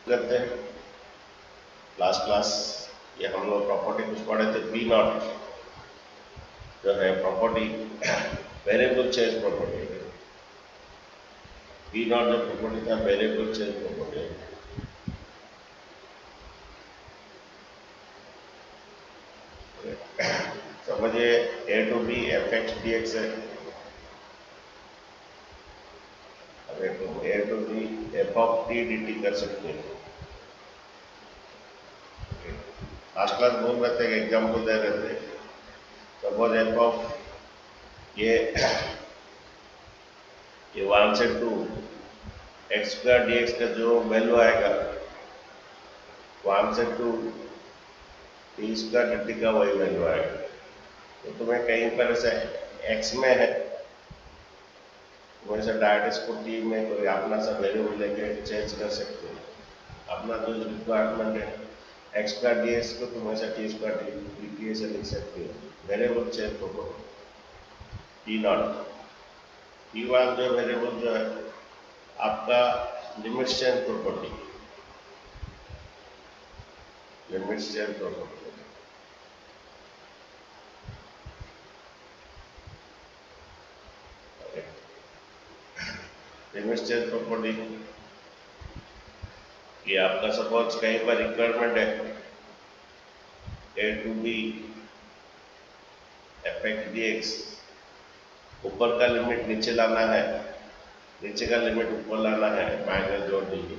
करते हैं last class ये हम लोग प्रॉपर्टी कुछ पढ़े थे पी नॉट जो है property variable change property P naught जो प्रॉपर्टी था वेरिएबल चेंज प्रॉपर्टी समझिए A to B F x D x है A to B F of T D T कर सकते हैं लास्ट क्लास बोल रहे थे एग्जाम्पल दे रहे थे सपोज एफ ऑफ ये 1 से 2 एक्स स्क्वायर डी एक्स का जो वैल्यू आएगा 1 से 2 टी स्क्वायर डी टी का वही वैल्यू आएगा तो तुम्हें कहीं पर ऐसे एक्स में है वैसे डायरेक्ट इसको टी में कोई अपना सा वैल्यू लेके चेंज कर सकते हो अपना जो रिक्वायरमेंट है एक्स स्क्वायर डी एक्स को तुम ऐसे टी स्क्वायर डी टी से लिख सकते हो variable change property T naught T one जो वेरिएबल जो है आपका limit change property limit change property limit change property ये आपका सपोज कहीं पर रिक्वायरमेंट है A to B F x D X ऊपर का लिमिट नीचे लाना है नीचे का लिमिट ऊपर लाना है माइनस जोड़ दीजिए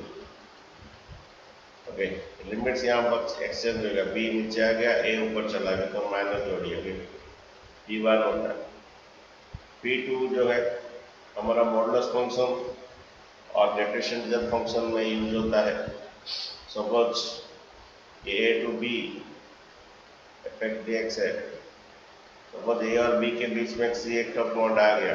ओके लिमिट्स यहाँ पर एक्सचेंज होगा बी नीचे आ गया ए ऊपर चला गया तो माइनस जोड़िए पी वन होता है पी टू जो है हमारा मॉडुलस फंक्शन और डेफिनेशन रिजल्ट फंक्शन में यूज होता है suppose a to B F x D x है सपोज ए और बी के बीच में सी एक का पॉइंट आ गया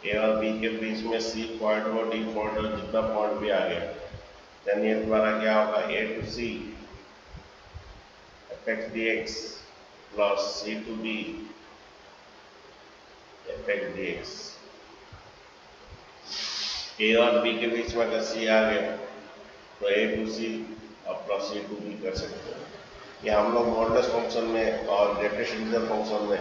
ए और बी के बीच में सी पॉइंट हो डी पॉइंट हो जितना पॉइंट भी आ गया देन ये तुम्हारा क्या होगा A to C F x D X plus C to B F x D X A और बी के बीच में अगर सी आ गया तो ए टू सी और प्लस सी टू बी कर सकते हैं ये हम लोग मॉडुलस फंक्शन में और डेफिनेशन रिजल्ट फंक्शन में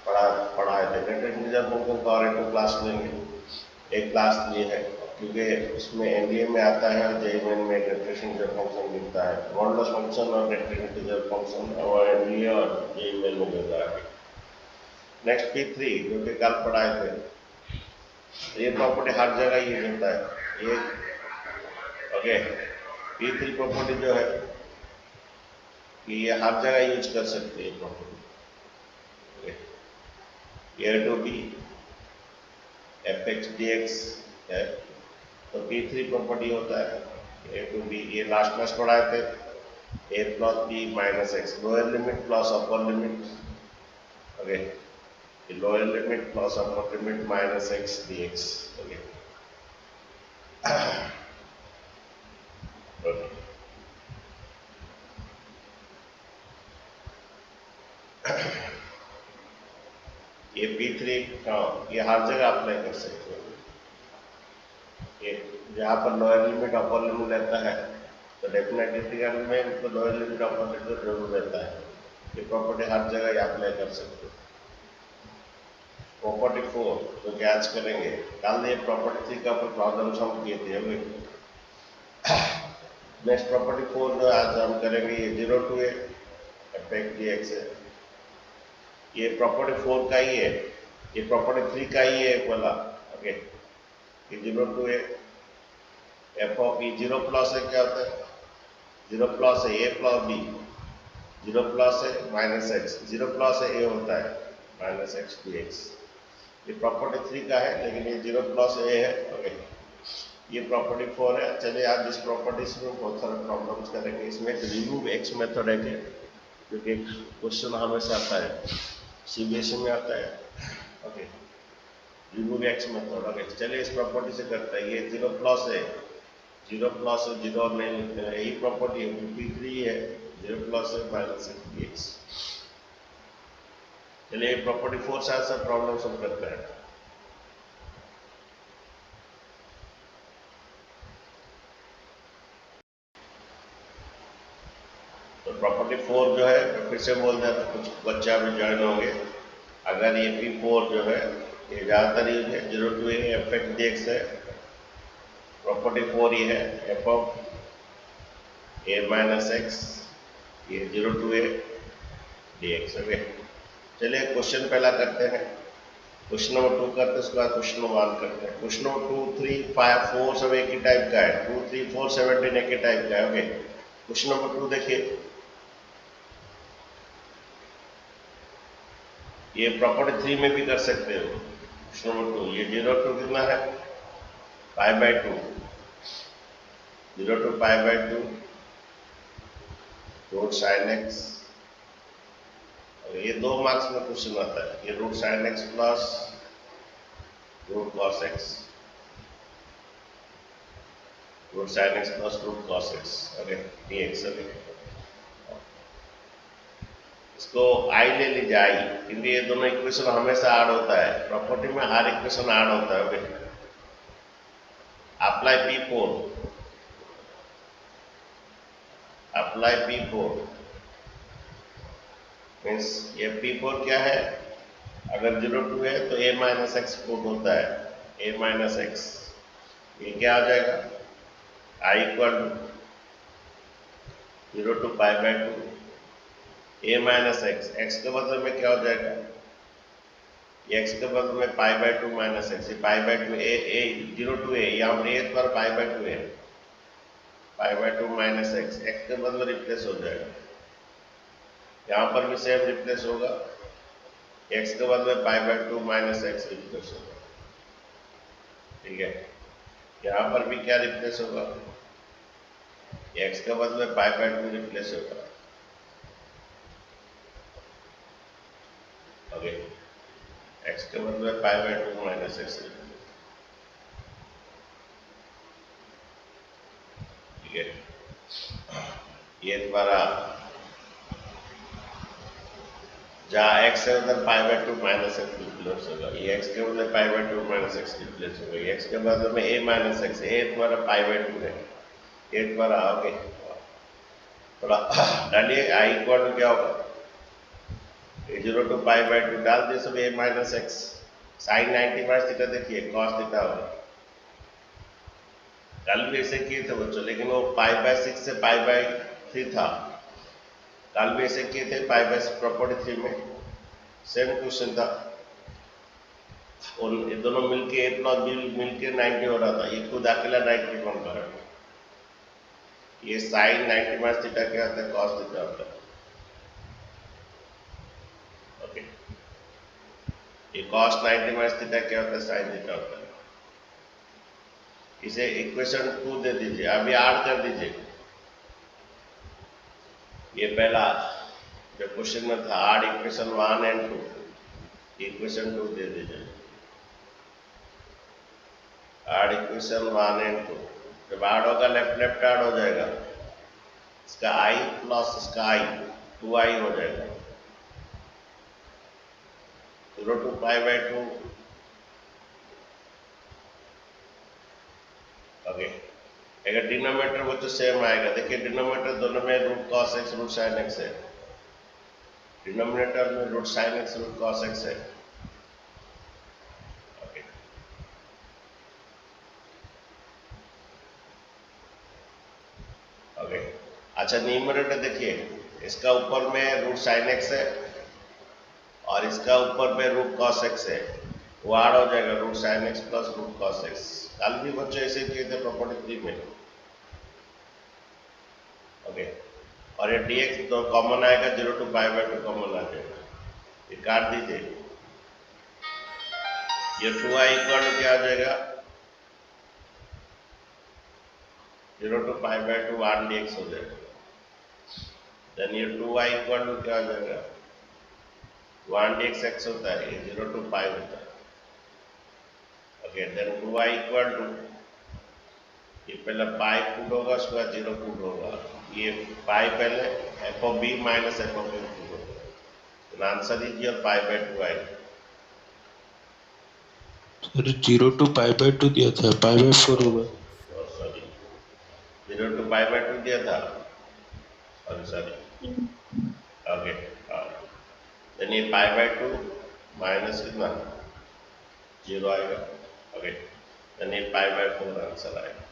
पढ़ाए थे डेफिनेशन रिजल्ट फंक्शन का और एक क्लास लेंगे एक क्लास लिए है क्योंकि उसमें एनडीए में आता है और जेईई में डेफिनेशन रिजल्ट फंक्शन मिलता है मॉडुलस फंक्शन और डेफिनेशन रिजल्ट फंक्शन और एनडीए और जेईई में मिलता है नेक्स्ट P3 जो कि कल पढ़ाए थे ये प्रॉपर्टी हर जगह यूज होता है ये ओके P3 प्रॉपर्टी जो है कि ये हर जगह यूज कर सकते हैं property A to B F x D x है तो P3 प्रॉपर्टी होता है ए टू बी ये लास्ट क्लास पढ़ाए थे A plus B minus X lower limit plus upper limit okay lower limit plus upper limit minus x D X okay ये P3 ये हर जगह अप्लाई कर सकते हो ये जहाँ पर लोअर लिमिट अपर लिमिट रहता है तो डेफिनेटली में तो लोअर लिमिट अपर लिमिट जरूर रहता है ये प्रॉपर्टी हर जगह अप्लाई कर सकते हो प्रॉपर्टी 4 तो क्या आज करेंगे कल ये प्रॉपर्टी 3 का प्रॉब्लम्स हम किए थे अभी नेक्स्ट प्रॉपर्टी 4 जो आज हम करेंगे ये 0 to a f x D x है ये प्रॉपर्टी 4 का ही है ये प्रॉपर्टी 3 का ही है एक वाला ओके ये 0 to a f of e 0 plus है क्या होता है 0 प्लस है ए प्लस बी 0 प्लस है माइनस एक्स 0 प्लस है ए होता है माइनस एक्स डी एक्स ये प्रॉपर्टी 3 का है लेकिन ये 0 प्लस ए है ओके ये प्रॉपर्टी 4 है चलिए आज इस प्रॉपर्टीज में बहुत सारे प्रॉब्लम्स करेंगे इसमें रिमूव एक्स मेथड है जो कि क्वेश्चन हमेशा आता है सीबीएसई में आता है okay remove x method okay चलिए इस प्रॉपर्टी से करते हैं ये 0 प्लस है 0 प्लस है 0 नहीं लिखते हैं यही प्रॉपर्टी है P3 है 0 प्लस है माइनस एक्स चलिए प्रॉपर्टी 4 से ऐसा प्रॉब्लम सब करते हैं प्रॉपर्टी 4 जो है फिर से बोल दें, कुछ बच्चे अभी ज्वाइन होंगे। अगर ये P4 जो है ये ज़्यादातर यूज है, 0 to a F x D x है। प्रॉपर्टी 4 ये है F of a minus x, ये 0 to a D X. Okay, चलिए क्वेश्चन पहला करते हैं। क्वेश्चन नंबर 2 करते हैं, उसके बाद क्वेश्चन नंबर 1 करते हैं। क्वेश्चन नंबर 2, 3, 5, 4 सब एक ही टाइप का है। 2, 3, 4, 17 एक ही टाइप का है। ओके, क्वेश्चन नंबर 2 देखिए, ये प्रॉपर्टी 3 में भी कर सकते हो। क्वेश्चन नंबर 2, ये 0 to कितना है π/2, 0 to π/2 रूट साइन एक्स। और ये 2 मार्क्स में क्वेश्चन आता है, ये root sine x plus root cos x, root sine x plus root cos x. Okay, dx। Okay, इसको आई ले लीजिए, आई, क्योंकि ये दोनों इक्वेशन हमेशा ऐड होता है। प्रॉपर्टी में हर इक्वेशन ऐड होता है। Okay, apply P4, apply P4 means ये P4 क्या है, अगर 0 to है तो a माइनस एक्स पुट होता है, a माइनस एक्स। ये क्या आ जाएगा, i equal 0 to π/2 a minus x, x के बदले में क्या हो जाएगा, x के बदले में π/2 minus x, π/2 a 0 to a, यहाँ पर a पर π/2 है, π/2 माइनस एक्स, x के बदले रिप्लेस हो जाएगा। यहाँ पर भी सेम रिप्लेस होगा, x के बदले π/2 माइनस एक्स रिप्लेस होगा। ठीक है, यहाँ पर भी क्या रिप्लेस होगा, x के बदले π/2 रिप्लेस होगा। ओके, x के बदले π/2 माइनस एक्स। ठीक है, ये तुम्हारा जहाँ x के बदले π/2 माइनस एक्स रिप्लेस होगा, ये x के बदले π/2 माइनस एक्स रिप्लेस होगा, ये x के बदले में a माइनस एक्स, a तुम्हारा π/2 है, ये तुम्हारा। ओके, थोड़ा डालिए, i इक्वल क्या होगा, 0 to π/2 डाल दिए सब, a minus x, sine 90 minus theta, देखिए कॉस थीटा होगा। कल भी ऐसे किए थे बच्चों, लेकिन वो π/6 से π/3 था। कल भी ऐसे किए थे π/6 प्रॉपर्टी 3 में, सेम क्वेश्चन था। और ये दोनों मिलके a प्लस b मिलके 90 हो रहा था, ये खुद अकेला 90 बन रहा है। ये साइन 90 माइनस थीटा क्या होता है, कॉस थीटा होता है। ओके, ये कॉस 90 माइनस थीटा क्या होता है, साइन थीटा होता है। इसे इक्वेशन 2 दे दीजिए, अभी ऐड कर दीजिए। ये पहला जो क्वेश्चन में था, ऐड इक्वेशन 1 एंड 2, इक्वेशन 2 दे दीजिए। ऐड इक्वेशन 1 एंड 2, जब ऐड होगा लेफ्ट लेफ्ट ऐड हो जाएगा, इसका i प्लस इसका i 2i हो जाएगा, 0 to π/2। ओके, अगर डिनोमिनेटर वो तो सेम आएगा, देखिए डिनोमिनेटर दोनों में root cos x root sine x है, डिनोमिनेटर में root sine x root cos x है। ओके, ओके, अच्छा न्यूमरेटर देखिए, इसका ऊपर में रूट साइन एक्स है और इसका ऊपर में रूट कॉस एक्स है, वो ऐड हो जाएगा, root sine x plus root cos x. कल भी बच्चों ऐसे किए थे प्रॉपर्टी 3 में। ओके, और ये dx तो कॉमन आएगा, 0 to π/2 कॉमन आ जाएगा, ये काट दीजिए। ये 2i इक्वल क्या आ जाएगा, 0 to π/2 1 dx हो जाएगा। देन ये 2i इक्वल क्या आ जाएगा, 1 dx x होता है, ये 0 to π होता है। Okay, then 2i equal to, ये पहले पाई पुट होगा, उसके बाद 0 पुट होगा, ये पाई पहले f of b minus f of b put होगा, तो आंसर दीजिए और π/2 आएगा। सर 0 to π/2 दिया था, π/4 होगा। सॉरी, 0 to π/2 दिया था, सॉरी, ओके, देन ये पाई बाय 2 माइनस कितना 0 आएगा। ओके, देन ये पाई बाय 4 आंसर आएगा।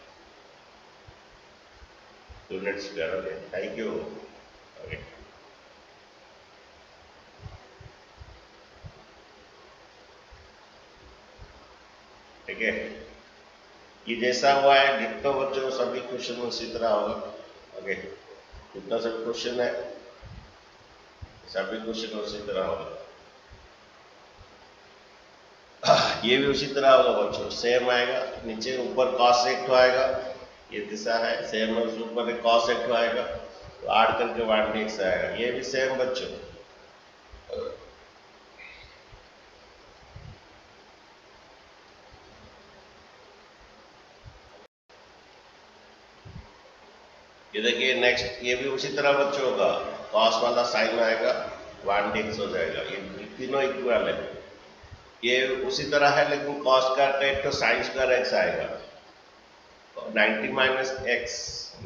Unit square. Okay, thank you. Okay, ठीक है, ये जैसा हुआ है डिट्टो बच्चों सभी क्वेश्चन उसी तरह होगा। ओके, जितना सब क्वेश्चन है सभी क्वेश्चन उसी तरह होगा। ये भी उसी तरह होगा बच्चों, सेम आएगा। नीचे ऊपर cos एक आएगा, ये दिशा है सेम है, उसके ऊपर एक cos एक आएगा, तो 8 करके 1dx आएगा। ये भी सेम बच्चों। ये देखिए नेक्स्ट, ये भी उसी तरह बच्चों होगा, cos वाला साइन आएगा 1dx हो जाएगा। ये तीनों इक्वल है। ये उसी तरह है लेकिन cos का एक तो sin स्क्वायर x आएगा, 90 माइनस एक्स,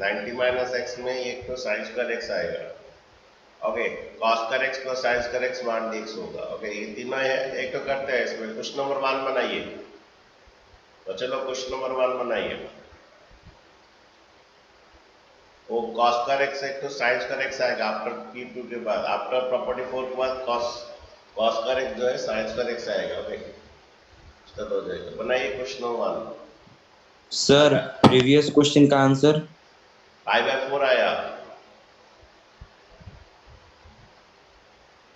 90 माइनस एक्स में एक तो sin स्क्वायर x आएगा। Okay, cos square x plus sin square x 1dx होगा। ओके, ये तीनों है। एक तो करते हैं इसमें, क्वेश्चन नंबर 1 बनाइए। तो चलो क्वेश्चन नंबर 1 बनाइए। वो cos स्क्वायर x एक तो sin स्क्वायर x आएगा आफ्टर P2 के बाद, आफ्टर प्रॉपर्टी 4 के बाद cos स्क्वायर x जो है sin स्क्वायर x आएगा। ओके, स्टार्ट हो जाएगा। बनाइए question number 1। Sir previous question का आंसर पाई बाय 4 आया।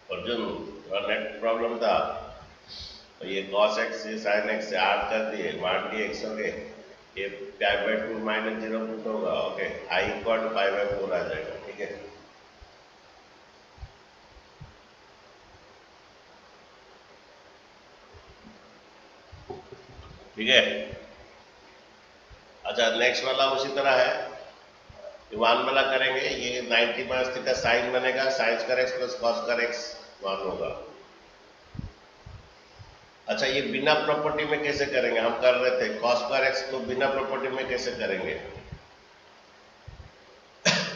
अर्जुन, नेट प्रॉब्लम था, तो ये cos x से sin x से 8 कर दिए 1dx। ओके, ये पाई बाय 2 माइनस 0 पुट होगा। Okay, i equal to pi by 4 आ जाएगा। ठीक है, ठीक है। अच्छा, नेक्स्ट वाला उसी तरह है, 1 वाला करेंगे। ये 90 माइनस थीटा साइन बनेगा, sin square x plus cos square x 1 होगा। अच्छा, ये बिना प्रॉपर्टी में कैसे करेंगे? हम कर रहे थे cos स्क्वायर x को बिना प्रॉपर्टी में कैसे करेंगे?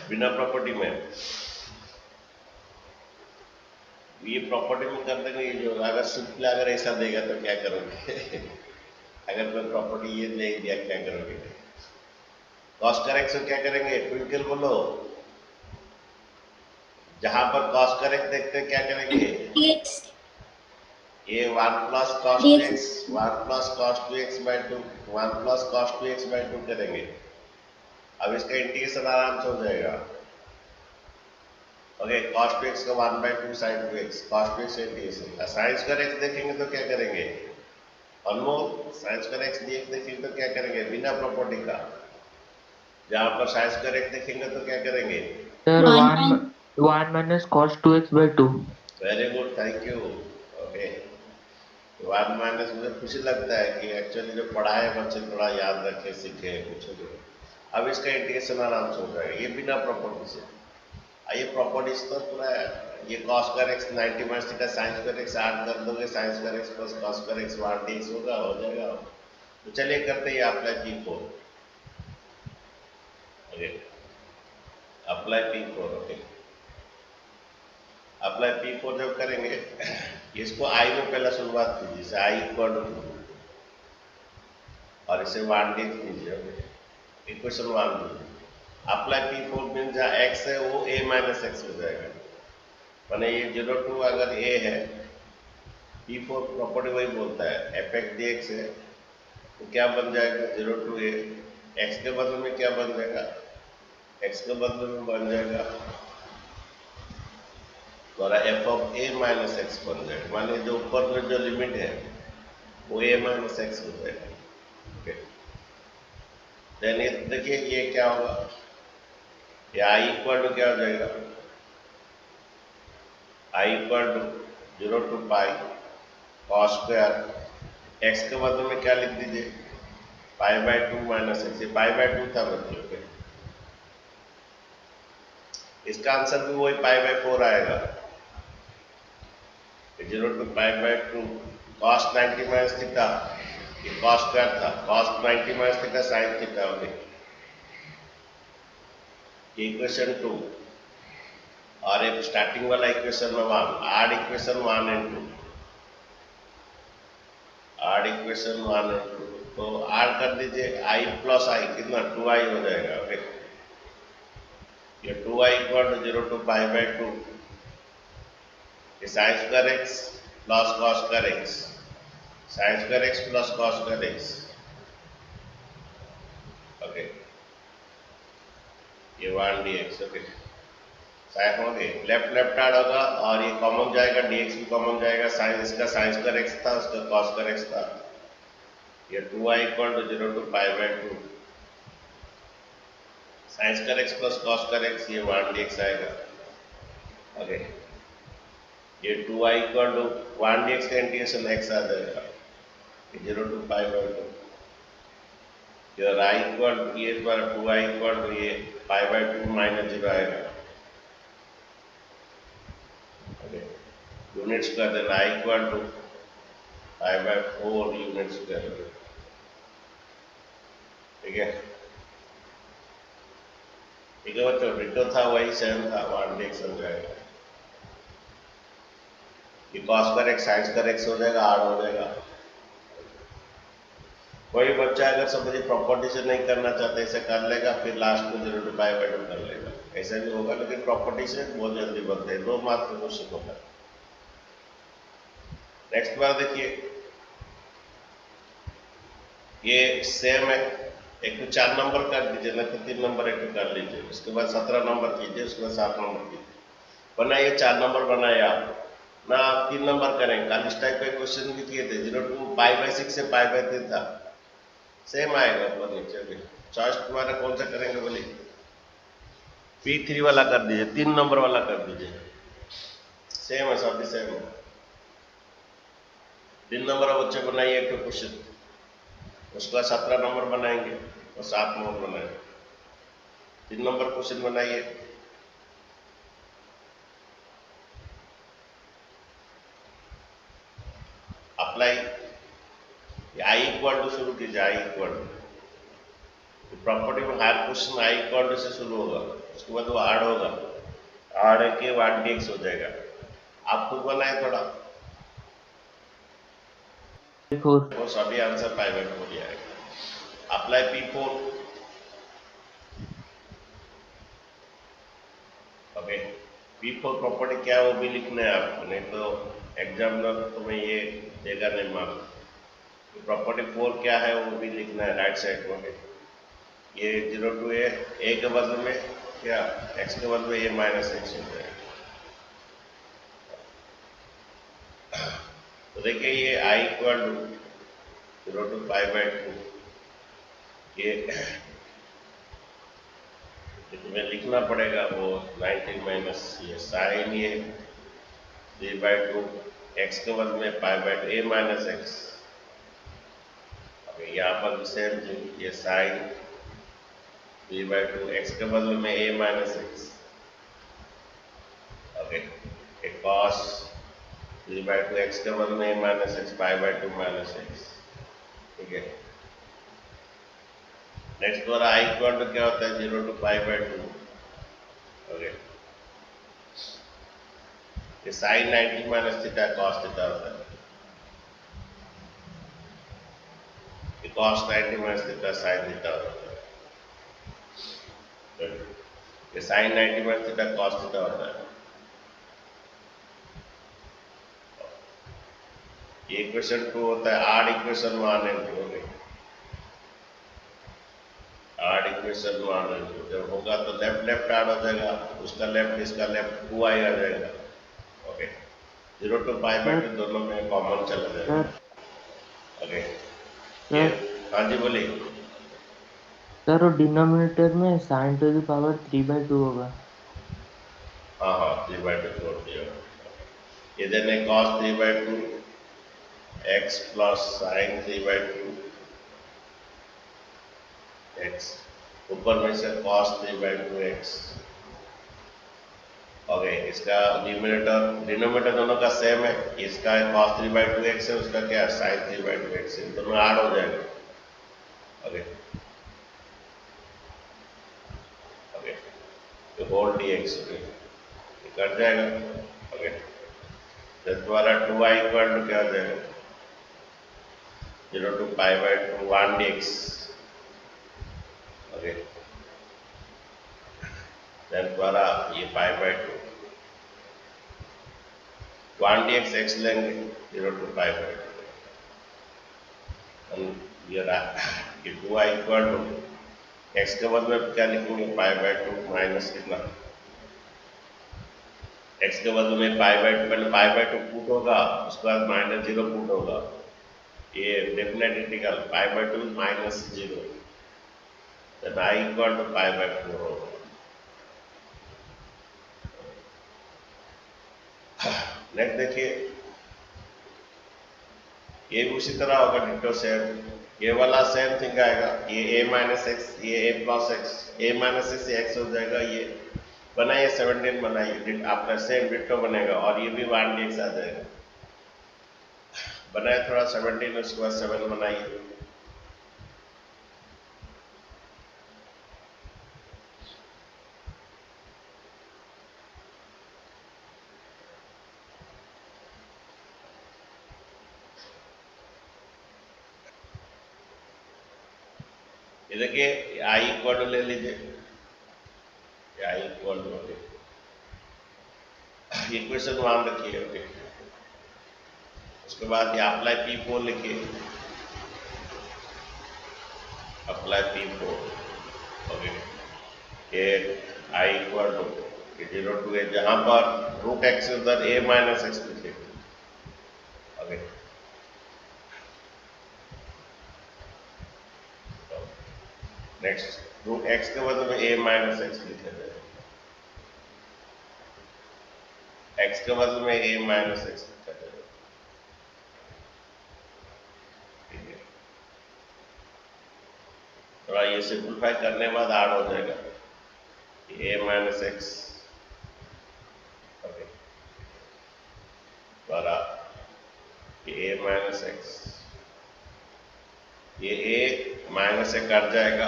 बिना प्रॉपर्टी में ये प्रॉपर्टी में कर देंगे। ये जो अगर सिंपल अगर ऐसा देगा तो क्या करोगे? अगर कोई प्रॉपर्टी ये दे दिया क्या करोगे? cos स्क्वायर x को क्या करेंगे? ट्विंकल बोलो। जहां पर cos स्क्वायर x देखते हैं क्या करेंगे? ये 1 plus cos 2x, 1 plus cos 2x by 2, 1 plus cos 2x by 2 करेंगे। अब इसका इंटीग्रेशन आराम से हो जाएगा। ओके, cos 2x का 1 by 2 sin 2x, cos 2x integration. sin square x देखेंगे तो क्या करेंगे? अनमोल, sin स्क्वायर x देखेंगे तो क्या करेंगे? बिना प्रॉपर्टी का। जहां पर sin स्क्वायर x देखेंगे तो क्या करेंगे? Sir 1 minus cos 2x by 2। Very good, thank you. Okay, 1 minus, मुझे खुशी लगता है कि एक्चुअली जो पढ़ा है बच्चे थोड़ा याद रखे, सीखे कुछ हो। अब इसका इंटीग्रेशन आराम से हो जाएगा, ये बिना प्रॉपर्टी से। ये प्रॉपर्टीज तो पूरा ये cos square x 90 minus theta sin square x add कर दोगे, sin square x plus cos square x 1dx होगा, हो जाएगा। तो चलिए करते हैं apply P4। Okay, apply P4। Okay, apply P4 जब करेंगे, इसको I में पहला शुरुआत कीजिए, इसे I इक्वल टू और इसे 1dx कीजिए। इक्वेशन 1 अप्लाई P4 मीन जहाँ x है वो a माइनस एक्स हो जाएगा। माने ये 0 अगर a है, P4 प्रॉपर्टी वही बोलता है f x dx है, तो क्या बन जाएगा 0 to a। x के बदले में क्या बन जाएगा? x के बदले में बन जाएगा द्वारा f of a minus x बन जाएगा। माने जो ऊपर में जो लिमिट है वो a माइनस एक्स हो जाएगा। ओके, देन देखिए ये क्या होगा, ये i इक्वल टू क्या हो जाएगा? i equal to 0 to pi cos square x के बदले में क्या लिख दीजिए? Pi by 2 minus x. ये पाई बाय 2 था बच्चों के। इसका आंसर भी वही पाई बाय 4 आएगा। 0 to pi by 2 cos 90 minus theta, ये cos स्क्वायर था, cos 90 minus theta sin theta हो गई। इक्वेशन 2 और एक स्टार्टिंग वाला इक्वेशन में 1, add equation 1 and 2, add equation 1 and 2, तो आड कर दीजिए i प्लस आई, कितना 2i हो जाएगा। ओके, ये 2i equal to 0 to pi by 2, sine square x plus cos square x, sine square x plus cos square x. Okay, ये 1 dx। Okay, sign हो गए, लेफ्ट लेफ्ट ऐड होगा और ये कॉमन जाएगा, dx भी कॉमन जाएगा, साइन इसका साइन स्क्वायर एक्स था, उसका कॉस स्क्वायर एक्स था। ये 2i equal to 0 to pi by 2, sine square x plus cos square x, ये 1 dx आएगा। ओके, ये 2i इक्वल टू 1 dx का इंटीग्रेशन x आ जाएगा, 0 to pi by 2, i equal to ये पर 2i इक्वल टू ये पाई बाई 2 माइनस 0 आएगा। ओके, यूनिट्स कर देना, i equal to pi by 4 units कर देना। ठीक है, ठीक है बच्चों, डिटो था वही सेम था, 1 dx हो जाएगा। ये cos square x sine square x हो जाएगा, आर हो जाएगा। कोई बच्चा अगर समझिए प्रॉपर्टी से नहीं करना चाहता, इसे कर लेगा, फिर लास्ट में 0 टू पाई बाई 2 कर लेगा, ऐसा भी होगा, लेकिन प्रॉपर्टी से बहुत जल्दी बनते हैं। 2 मार्क्स में क्वेश्चन होगा। नेक्स्ट बार देखिए, ये सेम है, एक तो 4 नंबर कर दीजिए, ना तो 3 नंबर एक कर लीजिए, उसके बाद 17 नंबर कीजिए, उसके बाद 7 नंबर कीजिए। बनाइए 4 नंबर बनाए आप ना, आप 3 नंबर करेंगे। कल इस टाइप का क्वेश्चन भी किए थे, 0 टू पाई बाई 6 से पाई बाई 3 था, सेम आएगा ऊपर नीचे भी। चॉइस तुम्हारा कौन सा करेंगे बोलिए? P3 वाला कर दीजिए, 3 नंबर वाला कर दीजिए, सेम है, सभी सेम है। 3 नंबर का बच्चे बनाइए एक क्वेश्चन, उसका 17 नंबर बनाएंगे और 7 नंबर बनाएंगे। 3 नंबर क्वेश्चन बनाइए, अप्लाई, i इक्वल टू शुरू कीजिए, i इक्वल टू, प्रॉपर्टी में हर क्वेश्चन i इक्वल टू से शुरू होगा, उसके बाद वो आड होगा, आड के 1 dx हो जाएगा। आप खुद बनाए थोड़ा, वो सभी आंसर पाई बाई 4 ही आएगा। Apply P4। Okay, P4 property क्या है वो भी लिखना है आपको, नहीं तो एग्जामिनर तुम्हें ये देगा नहीं मार्क्स। प्रॉपर्टी 4 क्या है वो भी लिखना है राइट साइड में। ये 0 टू a के बदले में क्या, x के बदले a माइनस एक्स हो जाएगा। तो देखिए ये i equal to 0 to pi by 2, ये तुम्हें लिखना पड़ेगा वो 90 माइनस ये साइन ये 3 बाई 2, एक्स के बदले में पाई बाई 2 a माइनस एक्स। यहाँ पर सेम चीज, ये साइन 3 बाई 2, एक्स के बदले में a माइनस एक्स। ओके, एक कॉस 3 बाई 2, एक्स के बदले में a minus x, pi by 2 minus x. ठीक है, नेक्स्ट वाला i इक्वल टू क्या होता है, 0 टू पाई बाई 2। ओके, ये sine 90 minus theta cos theta होता है, ये cos 90 minus theta sine theta होता है। ये sine 90 minus theta cos theta होता है। ये इक्वेशन 2 होता है, add equation 1 and 2। Okay, add equation 1 and 2 जब होगा तो लेफ्ट लेफ्ट आड हो जाएगा, उसका लेफ्ट इसका लेफ्ट 2i आ जाएगा। ओके, 0 टू पाई बाई 2 दोनों में कॉमन चला जाएगा। ओके, हाँ जी बोलिए। सर वो डिनोमिनेटर में sign to the power 3 by 2 होगा। हाँ हाँ, 3 बाई 2 छोड़ दिया। ये देने cos 3 by 2 x plus sign 3 by 2 x, ऊपर में से कॉस 3 बाई 2 एक्स। ओके, इसका डिनोमिनेटर दोनों का सेम है, इसका कॉस 3 बाई 2 एक्स है, उसका क्या है साइन 3 बाई 2 एक्स है, दोनों ऐड हो जाएगा। ओके, तो होल dx कट जाएगा। ओके, तो द्वारा 2i इक्वल टू क्या हो जाएगा 0 to pi by 2 1 dx। Okay, then द्वारा ये pi by 2 1 dx x लेंगे 0 to pi by 2 ये रहा कि 2i इक्वल टू x के बदले में क्या लिखेंगे pi by 2 माइनस कितना x के बदले में pi by 2 पहले pi by 2 पुट होगा उसके बाद माइनस 0 पुट होगा ये definite integral pi by 2 minus 0 then I equal to pi by 4 होगा। नेक्स्ट देखिए ये भी उसी तरह होगा डिटो सेम ये वाला सेम थिंग आएगा ये a माइनस एक्स ये a plus x a minus x x हो जाएगा ये बनाइए 17 बनाइए आपका सेम डिटो बनेगा और ये भी 1 dx आ जाएगा बनाए थोड़ा 17 उसके बाद 7 बनाइए ये देखिए आई इक्वल ले लीजिए आई इक्वल इक्वेशन 1 रखिए। ओके, उसके बाद ये अप्लाई P4 लिखिए अप्लाई P4। ओके, ये आई इक्वल टू 0 टू ए जहां पर रूट एक्स उधर a माइनस एक्स लिखिए। ओके, नेक्स्ट रूट एक्स के बदले में a माइनस एक्स लिखे जाए x के बदले में a माइनस एक्स लिखा जाए। ठीक है, थोड़ा ये सिंप्लीफाई करने के बाद आड़ हो जाएगा a माइनस एक्स। ओके, द्वारा a माइनस एक्स ये a माइनस से कट जाएगा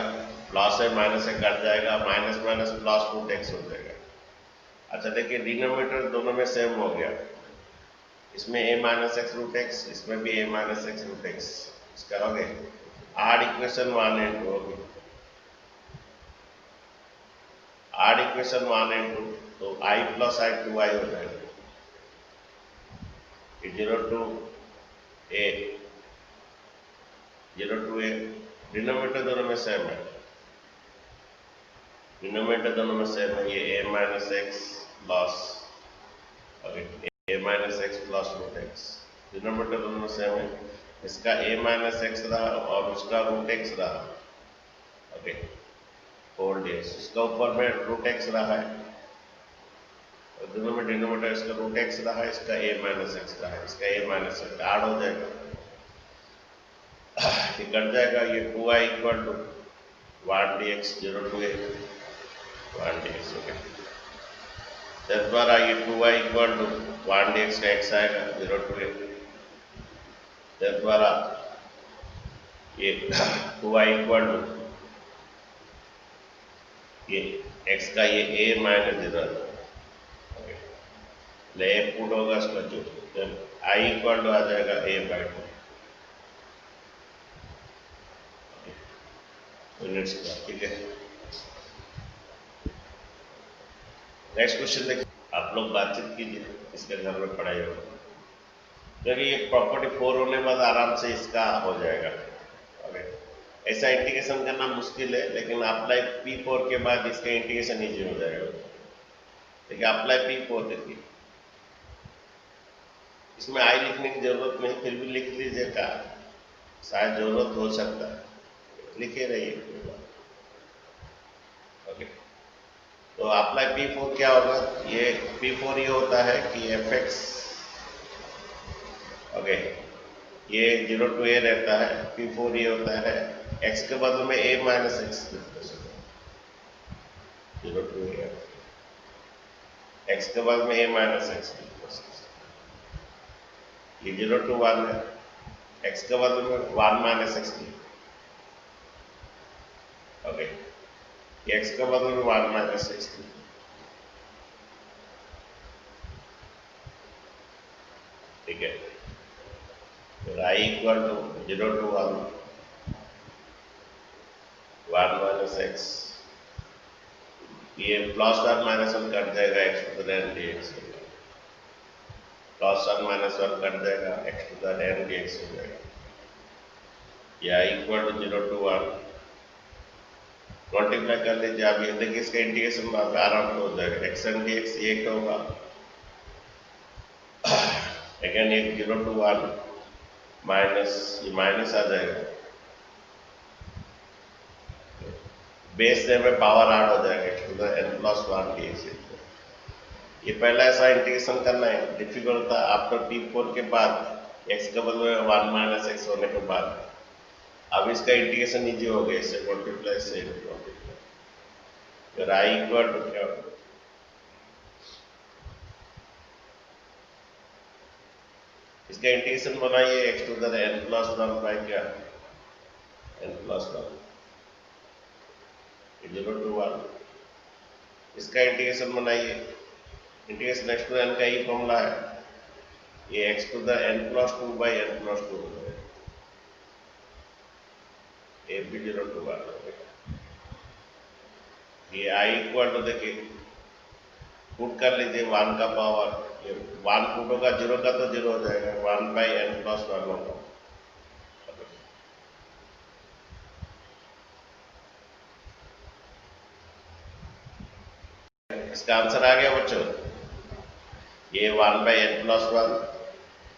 प्लस है माइनस से कट जाएगा minus minus plus root x हो जाएगा। अच्छा देखिए डिनोमिनेटर दोनों में सेम हो गया इसमें a minus x root x इसमें भी a minus x root x करोगे आड इक्वेशन 1 एंड 2 होगी आड इक्वेशन 1 एंड 2 तो i प्लस i 2i हो जाएगा 0 to a 0 to a denominator दोनों में सेम है डिनोमिनेटर दोनों में सेम है ये a minus x plus a minus x plus root x denominator दोनों में सेम है इसका a माइनस एक्स रहा और उसका रूट एक्स रहा। ओके, होल डेज इसका ऊपर में रूट एक्स रहा है और दोनों में डिनोमिनेटर इसका रूट एक्स रहा है इसका a माइनस एक्स रहा है इसका a माइनस एक्स ऐड हो जाएगा ये कट जाएगा ये 2i equal to 1 dx 0 to a 1 dx। Okay, तद्वारा ये 2i इक्वल टू 1 dx का x आएगा 0 टू a तद्वारा ये 2i इक्वल टू ये x का ये a माइनस 0 ले a पुट होगा इसका जो i इक्वल टू आ जाएगा a बाई 2 यूनिट्स का। ठीक है, नेक्स्ट क्वेश्चन देखिए आप लोग बातचीत कीजिए इसके घर में पढ़ाई होगा क्योंकि ये प्रॉपर्टी 4 होने के बाद आराम से इसका हो जाएगा। ओके, ऐसा इंटीग्रेशन करना मुश्किल है लेकिन अप्लाई P4 के बाद इसका इंटीग्रेशन इजी हो जाएगा। देखिए अप्लाई P4 देखिए इसमें आई लिखने की जरूरत नहीं फिर भी लिख लीजिएगा शायद जरूरत हो सकता है लिखे रहिए। ओके, तो अप्लाई P4 क्या होगा ये P4 ये होता है कि fx ओके ये 0 टू a रहता है P4 ये होता है x के बदले में a minus x 0 to a x के बदले में a माइनस एक्स ये 0 टू 1 है x के बदले में 1 माइनस एक्स। ओके, x के बदले में 1 minus x equal to 0 to 1 1 minus x, ये प्लस 1 माइनस 1 कट जाएगा x to the n dx, plus 1 minus 1 cut जाएगा x to the n dx हो जाएगा, या इक्वल टू 0 to 1 मल्टीप्लाई कर लीजिए आप, ये देखिए इसका इंटीग्रेशन आराम से हो जाएगा, x n dx ये क्या होगा, अगेन एक 0 to 1 माइनस, ये माइनस आ जाएगा, बेस में पावर ऐड हो जाएगा x to the n plus 1 dx। ये पहला ऐसा इंटीग्रेशन करना है, डिफिकल्ट था। आफ्टर P4 के बाद x का बदले 1 माइनस x होने के बाद अब इसका इंटीग्रेशन इजी हो गया, इससे मल्टीप्लाई से मल्टीप्लाई, फिर i इक्वल टू क्या होगा, इसका इंटीग्रेशन बनाइए x to the n plus 1 by क्या, n प्लस 1 0 to 1, इसका इंटीग्रेशन बनाइए, इंटीग्रेशन x टू n का ये फॉर्मूला है, ये x to the n plus 2 by n plus 2 ये भी 0 to 1 हो गया। ये i इक्वल टू देखिए पुट कर लीजिए 1 का पावर, ये 1 पुट होगा 0 का तो 0 हो जाएगा, 1 बाई n प्लस 1 होगा। इसका आंसर आ गया बच्चों, ये 1 बाई n प्लस 1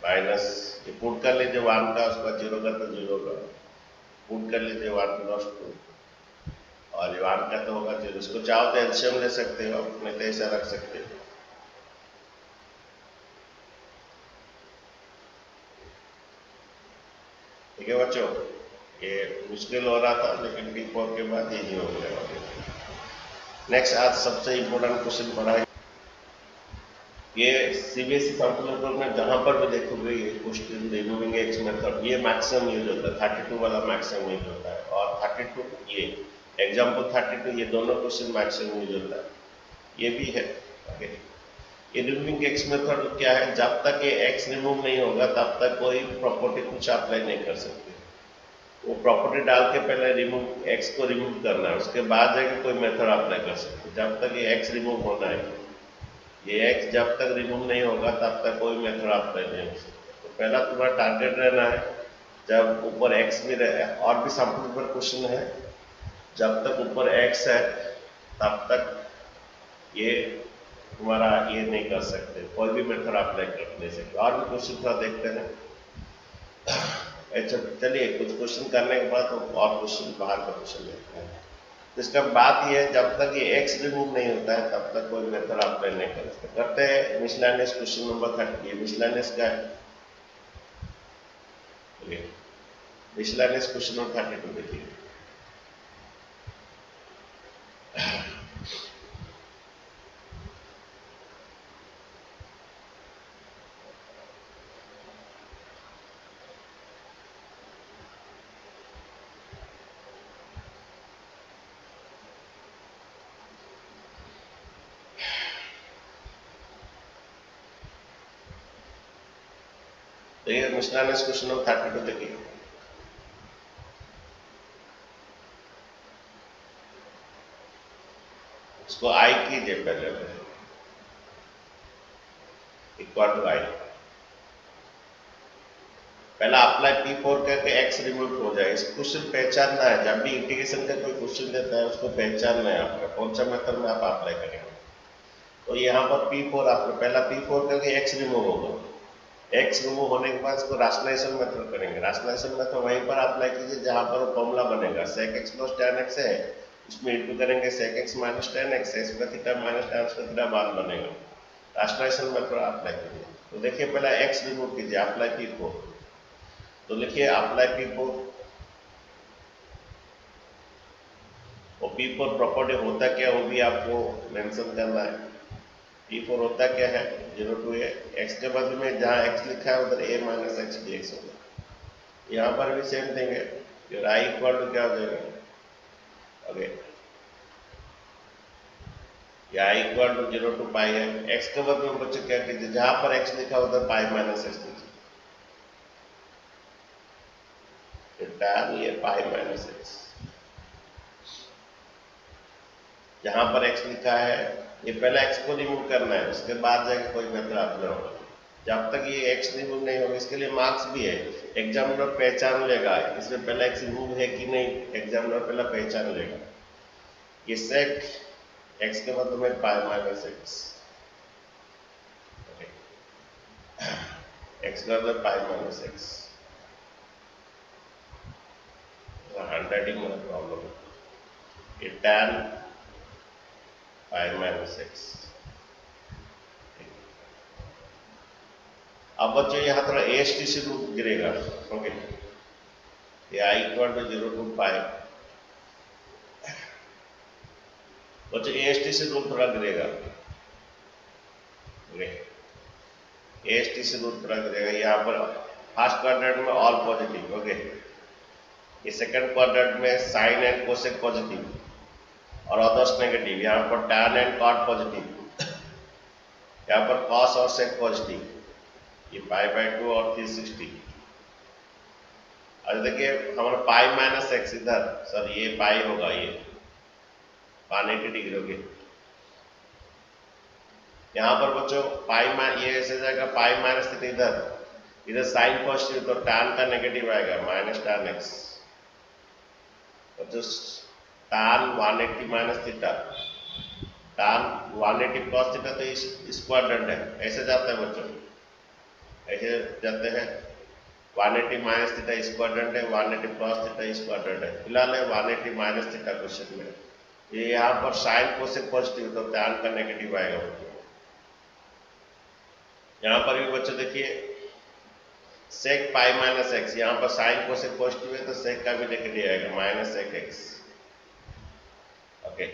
माइनस, ये पुट कर लीजिए 1 का, उसका 0 का तो 0 का, पुट कर लीजिए 1 प्लस 2 और 1 का तो होगा 0, इसको चाहो तो एलसीएम ले सकते हो, नहीं तो ऐसा रख सकते हो। ठीक है बच्चों, ये मुश्किल हो रहा था लेकिन P4 के बाद इजी हो गया। नेक्स्ट आज सबसे इम्पोर्टेंट क्वेश्चन पढ़ा है, ये सीबीएसई सैंपल पेपर में जहां पर भी देखोगे ये क्वेश्चन रिमूविंग एक्स मेथड, ये मैक्सिमम यूज होता है, 32 वाला मैक्सिमम यूज होता है, और 32 ये एग्जाम्पल 32 ये दोनों क्वेश्चन मैक्सिमम यूज होता है, ये भी है। ओके, ये रिमूविंग एक्स मेथड क्या है, जब तक ये एक्स रिमूव नहीं होगा तब तक कोई प्रॉपर्टी कुछ अप्लाई नहीं कर सकते, वो प्रॉपर्टी डाल के पहले रिमूव एक्स को रिमूव करना है, उसके बाद जाके कोई मेथड अप्लाई कर सकते। जब तक ये एक्स रिमूव होना है, ये एक्स जब तक रिमूव नहीं होगा तब तक कोई मेथड अप्लाई नहीं हो सकता। तो पहला तुम्हारा टारगेट रहना है, जब ऊपर एक्स भी रहे, और भी सैंपल पर क्वेश्चन है, जब तक ऊपर एक्स है तब तक ये तुम्हारा ये नहीं कर सकते, कोई भी मेथड अप्लाई कर नहीं सकते। और भी क्वेश्चन थोड़ा देखते हैं। अच्छा चलिए, कुछ क्वेश्चन करने के बाद और क्वेश्चन बाहर का क्वेश्चन देखते हैं। तो इसका बात ये है, जब तक ये एक्स रिमूव नहीं होता है तब तक कोई मेथड अप्लाई नहीं कर सकते। करते हैं मिसलेनियस क्वेश्चन नंबर 30। ये मिसलेनियस का है, मिसलेनियस क्वेश्चन नंबर 32 देखिए। तो ये मिसलेनियस क्वेश्चन नंबर 32 देखिए। इसको आई कीजिए पहले, इक्वल टू आई, पहला अप्लाई P4 करके एक्स रिमूव हो जाए। इस क्वेश्चन पहचानना है, जब भी इंटीग्रेशन का कोई क्वेश्चन देता है उसको पहचानना है आपका, कौन सा मेथड में आप अप्लाई करेंगे। तो यहाँ पर P4 आपने पहला P4 करके एक्स रिमूव होगा, एक्स रिमूव होने के बाद इसको राशनलाइजेशन मेथड करेंगे। राशनलाइजेशन मेथड वहीं पर अप्लाई कीजिए जहां पर वो फॉर्मूला बनेगा, sec x plus tan x है, उसमें इंटू करेंगे sec x minus tan x, x का थीटा माइनस tan का थीटा बाद बनेगा। राशनलाइजेशन मेथड अप्लाई कीजिए। तो देखिए पहला x रिमूव कीजिए, अप्लाई P4, तो लिखिए अप्लाई P4, और P4 प्रॉपर्टी होता क्या वो भी आपको मेंशन करना है। P4 होता क्या है, 0 to a, x के बदले में जहां x लिखा है उधर a माइनस एक्स dx होगा। यहाँ पर भी सेम थिंग है, फिर i इक्वल टू क्या हो जाएगा, ओके, या i इक्वल टू 0 to पाई है। x के बदले में बच्चे क्या कीजिए, जहां पर x लिखा है उधर पाई माइनस एक्स लिखिए, पाई माइनस एक्स। जहां पर x लिखा है ये पहले x को रिमूव करना है, उसके बाद जाके कोई मेथड अप्लाई होगा। जब तक ये x रिमूव नहीं होगा, इसके लिए मार्क्स भी है, एग्जामिनर पहचान लेगा इसमें पहले x रिमूव है कि नहीं, एग्जामिनर पहले पहचान लेगा। ये सेक x के मतलब में पाई माइनस एक्स, x का मतलब पाई माइनस एक्स। हैंडराइटिंग में प्रॉब्लम है। ये tan पाई माइनस एक्स। अब बच्चों यहाँ थोड़ा AST से रूप गिरेगा। ओके, ये I इक्वल टू 0 टू पाई। बच्चों AST से रूप थोड़ा गिरेगा। AST से रूप थोड़ा गिरेगा। यहाँ पर फर्स्ट क्वाड्रेंट में ऑल पॉजिटिव, ओके। ये सेकंड क्वाड्रेंट में साइन एंड कोसेक पॉजिटिव और अदर्स नेगेटिव। यहाँ पर tan एंड कॉट पॉजिटिव, यहाँ पर कॉस और सेक पॉजिटिव। ये पाई/2 और 360। अब देखिए हमारा पाई माइनस एक्स इधर, सर ये पाई होगा, ये 180 डिग्री होगी। यहाँ पर बच्चों ये ऐसे जाएगा पाई माइनस थीटा, इधर साइन पॉजिटिव तो tan का नेगेटिव आएगा माइनस tan एक्स। बच्चों tan 180 minus theta, tan 180 cos theta तो इस क्वाड्रेंट है, ऐसे जाता है बच्चों, ऐसे जाते हैं। 180 माइनस थीटा इस क्वाड्रेंट है, 180 प्लस थीटा इस क्वाड्रेंट है। फिलहाल है 180 माइनस थीटा क्वेश्चन में। ये यहाँ पर साइन कोसेक पॉजिटिव तो tan का नेगेटिव आएगा। यहाँ पर भी बच्चों देखिए सेक पाई माइनस एक्स, यहाँ पर साइन कोसेक पॉजिटिव है तो सेक का भी नेगेटिव आएगा माइनस सेक एक्स। ओके,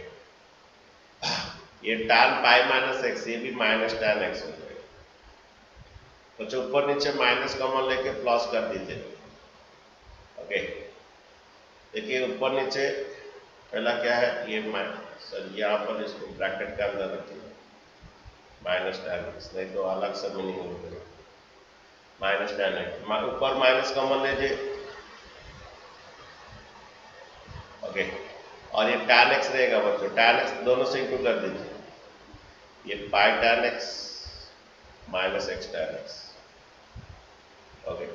ये tan पाई माइनस एक्स, ये भी माइनस tan एक्स हो जाएगा। तो ऊपर नीचे माइनस कॉमन लेके प्लस कर दीजिए। ओके, देखिए ऊपर नीचे पहला क्या है, ये सर यहाँ पर इसको ब्रैकेट के अंदर रखिए माइनस tan एक्स, नहीं तो अलग से मीनिंग होगा। माइनस tan एक्स, ऊपर माइनस कॉमन लीजिए। ओके, और ये tan एक्स रहेगा बच्चों, tan एक्स दोनों से इंटू कर दीजिए। ये पाई tan x minus x tan x. Okay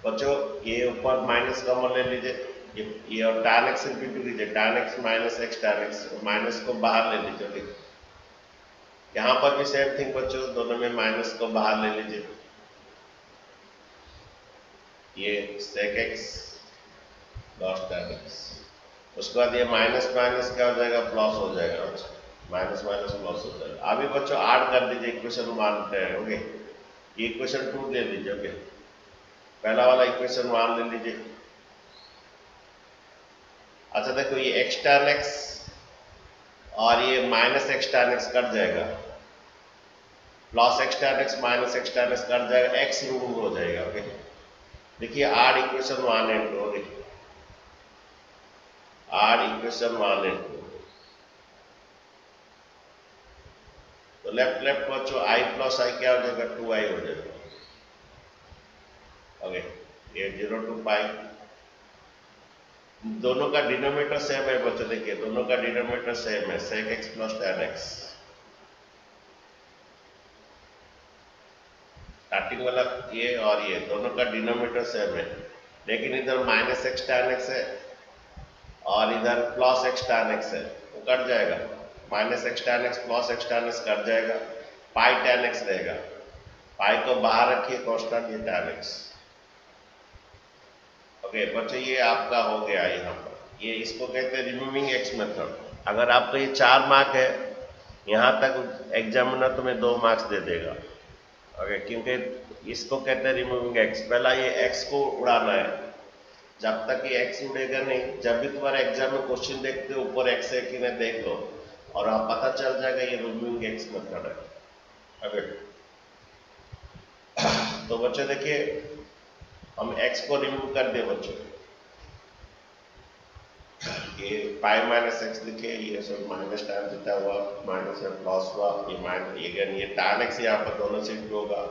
बच्चों, ये ऊपर माइनस कॉमन ले लीजिए, ये और tan एक्स इंटू लीजिए, tan x minus x tan x, minus को बाहर ले लीजिए। ओके, यहाँ पर भी सेम थिंग बच्चों, दोनों में माइनस को बाहर ले लीजिए। ये sec x plus tan x, उसके बाद ये माइनस माइनस क्या हो जाएगा, प्लस हो जाएगा। माइनस माइनस प्लस हो जाएगा। अभी बच्चों ऐड कर दीजिए इक्वेशन 1 है। ओके, ये इक्वेशन 2 ले लीजिए। ओके, पहला वाला इक्वेशन 1 ले लीजिए। अच्छा देखो, ये x tan x और ये minus x tan x cut जाएगा, plus x tan x minus x tan x cut जाएगा, x रिमूव हो जाएगा। ओके, देखिए आर इक्वेशन 1 एंड 2, आर इक्वेशन 1 एंड 2, तो लेफ्ट लेफ्ट बच्चों i प्लस i क्या हो जाएगा, 2i हो जाएगा। ओके, ये 0 टू पाई, दोनों का डिनोमिनेटर सेम है बच्चों। देखिए दोनों का डिनोमिनेटर सेम है, sec x plus tan x। Starting वाला ये और ये दोनों का डिनोमिनेटर सेम है, लेकिन इधर माइनस एक्स tan x है और इधर प्लस एक्स tan x है, वो कट जाएगा। Minus x tan x plus x tan x cut जाएगा, पाई tan x रहेगा। पाई को बाहर रखिए, कांस्टेंट ये tan x। ओके बच्चों, ये आपका हो गया यहाँ पर। ये इसको कहते हैं रिमूविंग एक्स मेथड। अगर आपको ये 4 मार्क है, यहाँ तक एग्जामिनर तुम्हें 2 मार्क्स दे देगा। ओके, क्योंकि इसको कहते हैं रिमूविंग एक्स। पहला ये एक्स को उड़ाना है, जब तक ये एक्स उड़ेगा नहीं, जब भी तुम्हारे एग्जाम में क्वेश्चन देखते हो ऊपर एक्स है कि नहीं देख लो, और आप पता चल जाएगा ये रिमूविंग एक्स मेथड है। ओके, तो बच्चों देखिए हम x को रिमूव कर दे बच्चों, ये पाई माइनस एक्स लिखे, ये सब माइनस tan थीटा हुआ, माइनस में प्लस हुआ, ये माइनस ये tan x यहाँ पर दोनों से इंटू होगा,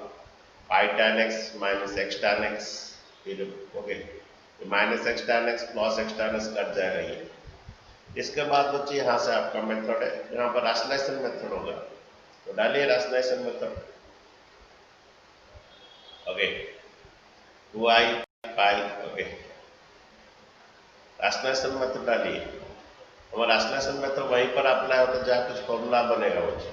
पाई tan x minus x tan x। फिर okay, minus x tan x plus x tan x cut जाएगा ये। इसके बाद बच्चे यहाँ से आपका मेथड है, यहाँ पर राशनलाइजेशन मेथड होगा, तो डालिए राशनलाइजेशन मेथड। ओके 2i पाई, ओके राशनलाइजेशन मेथड डालिए। हमारा राशनलाइजेशन मेथड वहीं पर अप्लाई होता है जहाँ कुछ फॉर्मूला बनेगा बच्चे।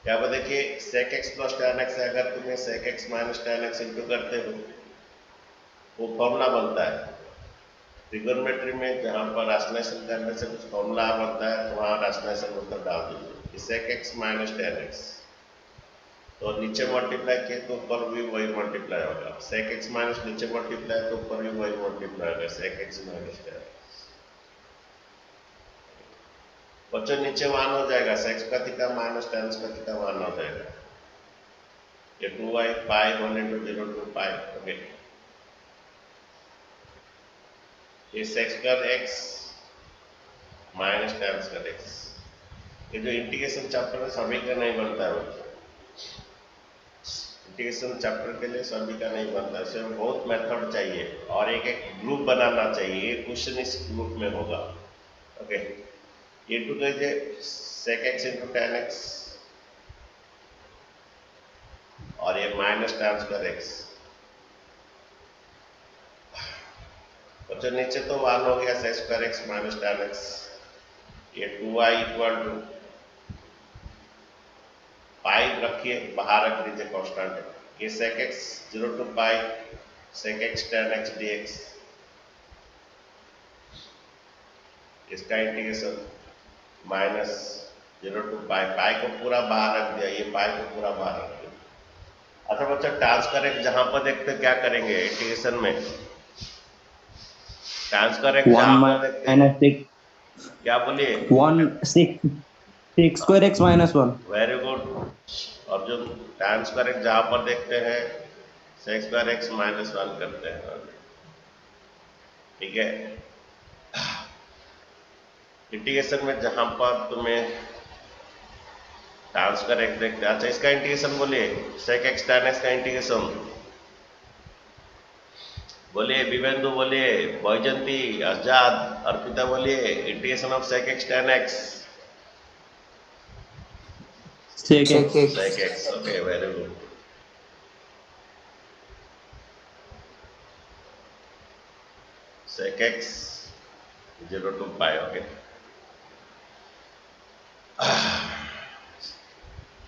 यहाँ पर देखिए sec x plus tan x है, अगर तुम्हें sec x minus tan x into करते हो वो फॉर्मूला बनता है। ट्रिगोनोमेट्री में जहाँ पर राशनलाइजेशन करने से कुछ फॉर्मूला बनता है तो वहाँ राशनलाइजेशन मेथड डाल दीजिए, sec x minus tan x, तो नीचे मल्टीप्लाई किए तो ऊपर भी वही मल्टीप्लाई होगा, sec x माइनस नीचे मल्टीप्लाई तो ऊपर भी वही मल्टीप्लाई होगा, sec x minus tan x। बच्चों नीचे 1 हो जाएगा, sec का थीटा माइनस tan का थीटा 1 हो जाएगा, ये 2i pi 1 into 0 to pi, okay ये sec कर x माइनस tan कर x। ये जो इंटीग्रेशन चैप्टर है सभी का नहीं बनता है बच्चों, इंटीग्रेशन चैप्टर के लिए सभी का नहीं बनता है, इसमें बहुत मेथड चाहिए और एक एक ग्रुप बनाना चाहिए, ये क्वेश्चन इस ग्रुप में होगा। ओके ये टू कीजिए sec x into tan x और ये माइनस tan कर x, बच्चों नीचे तो 1 हो गया sec कर x माइनस tan x, ये 2i इक्वल टू पाई रखिए, बाहर रख दीजिए कांस्टेंट है, ये sec x 0 to pi sec x tan x dx, इसका integration minus 0 to pi, pi को पूरा बाहर रख दिया, ये पाई को पूरा बाहर रख दिया। अच्छा बच्चा ट्रांसफर एक जहां पर देखते क्या करेंगे इंटीग्रेशन में, ट्रांसफर एक जहां पर देखते क्या बोलिए 6 square x minus 1। Very good. अब जो ट्रांसफर एक जहां पर देखते हैं sec स्क्वायर x माइनस 1 करते हैं, ठीक है। इंटीग्रेशन में जहां पर तुम्हें ट्रांसफर एक देखते हैं, अच्छा इसका इंटीग्रेशन बोलिए, sec x tan x का इंटीग्रेशन बोलिए, विवेंदु बोलिए, बैजंती, आजाद, अर्पिता बोलिए, integration of sec x tan x। sec x। sec x, okay very good. sec x 0 to pi, okay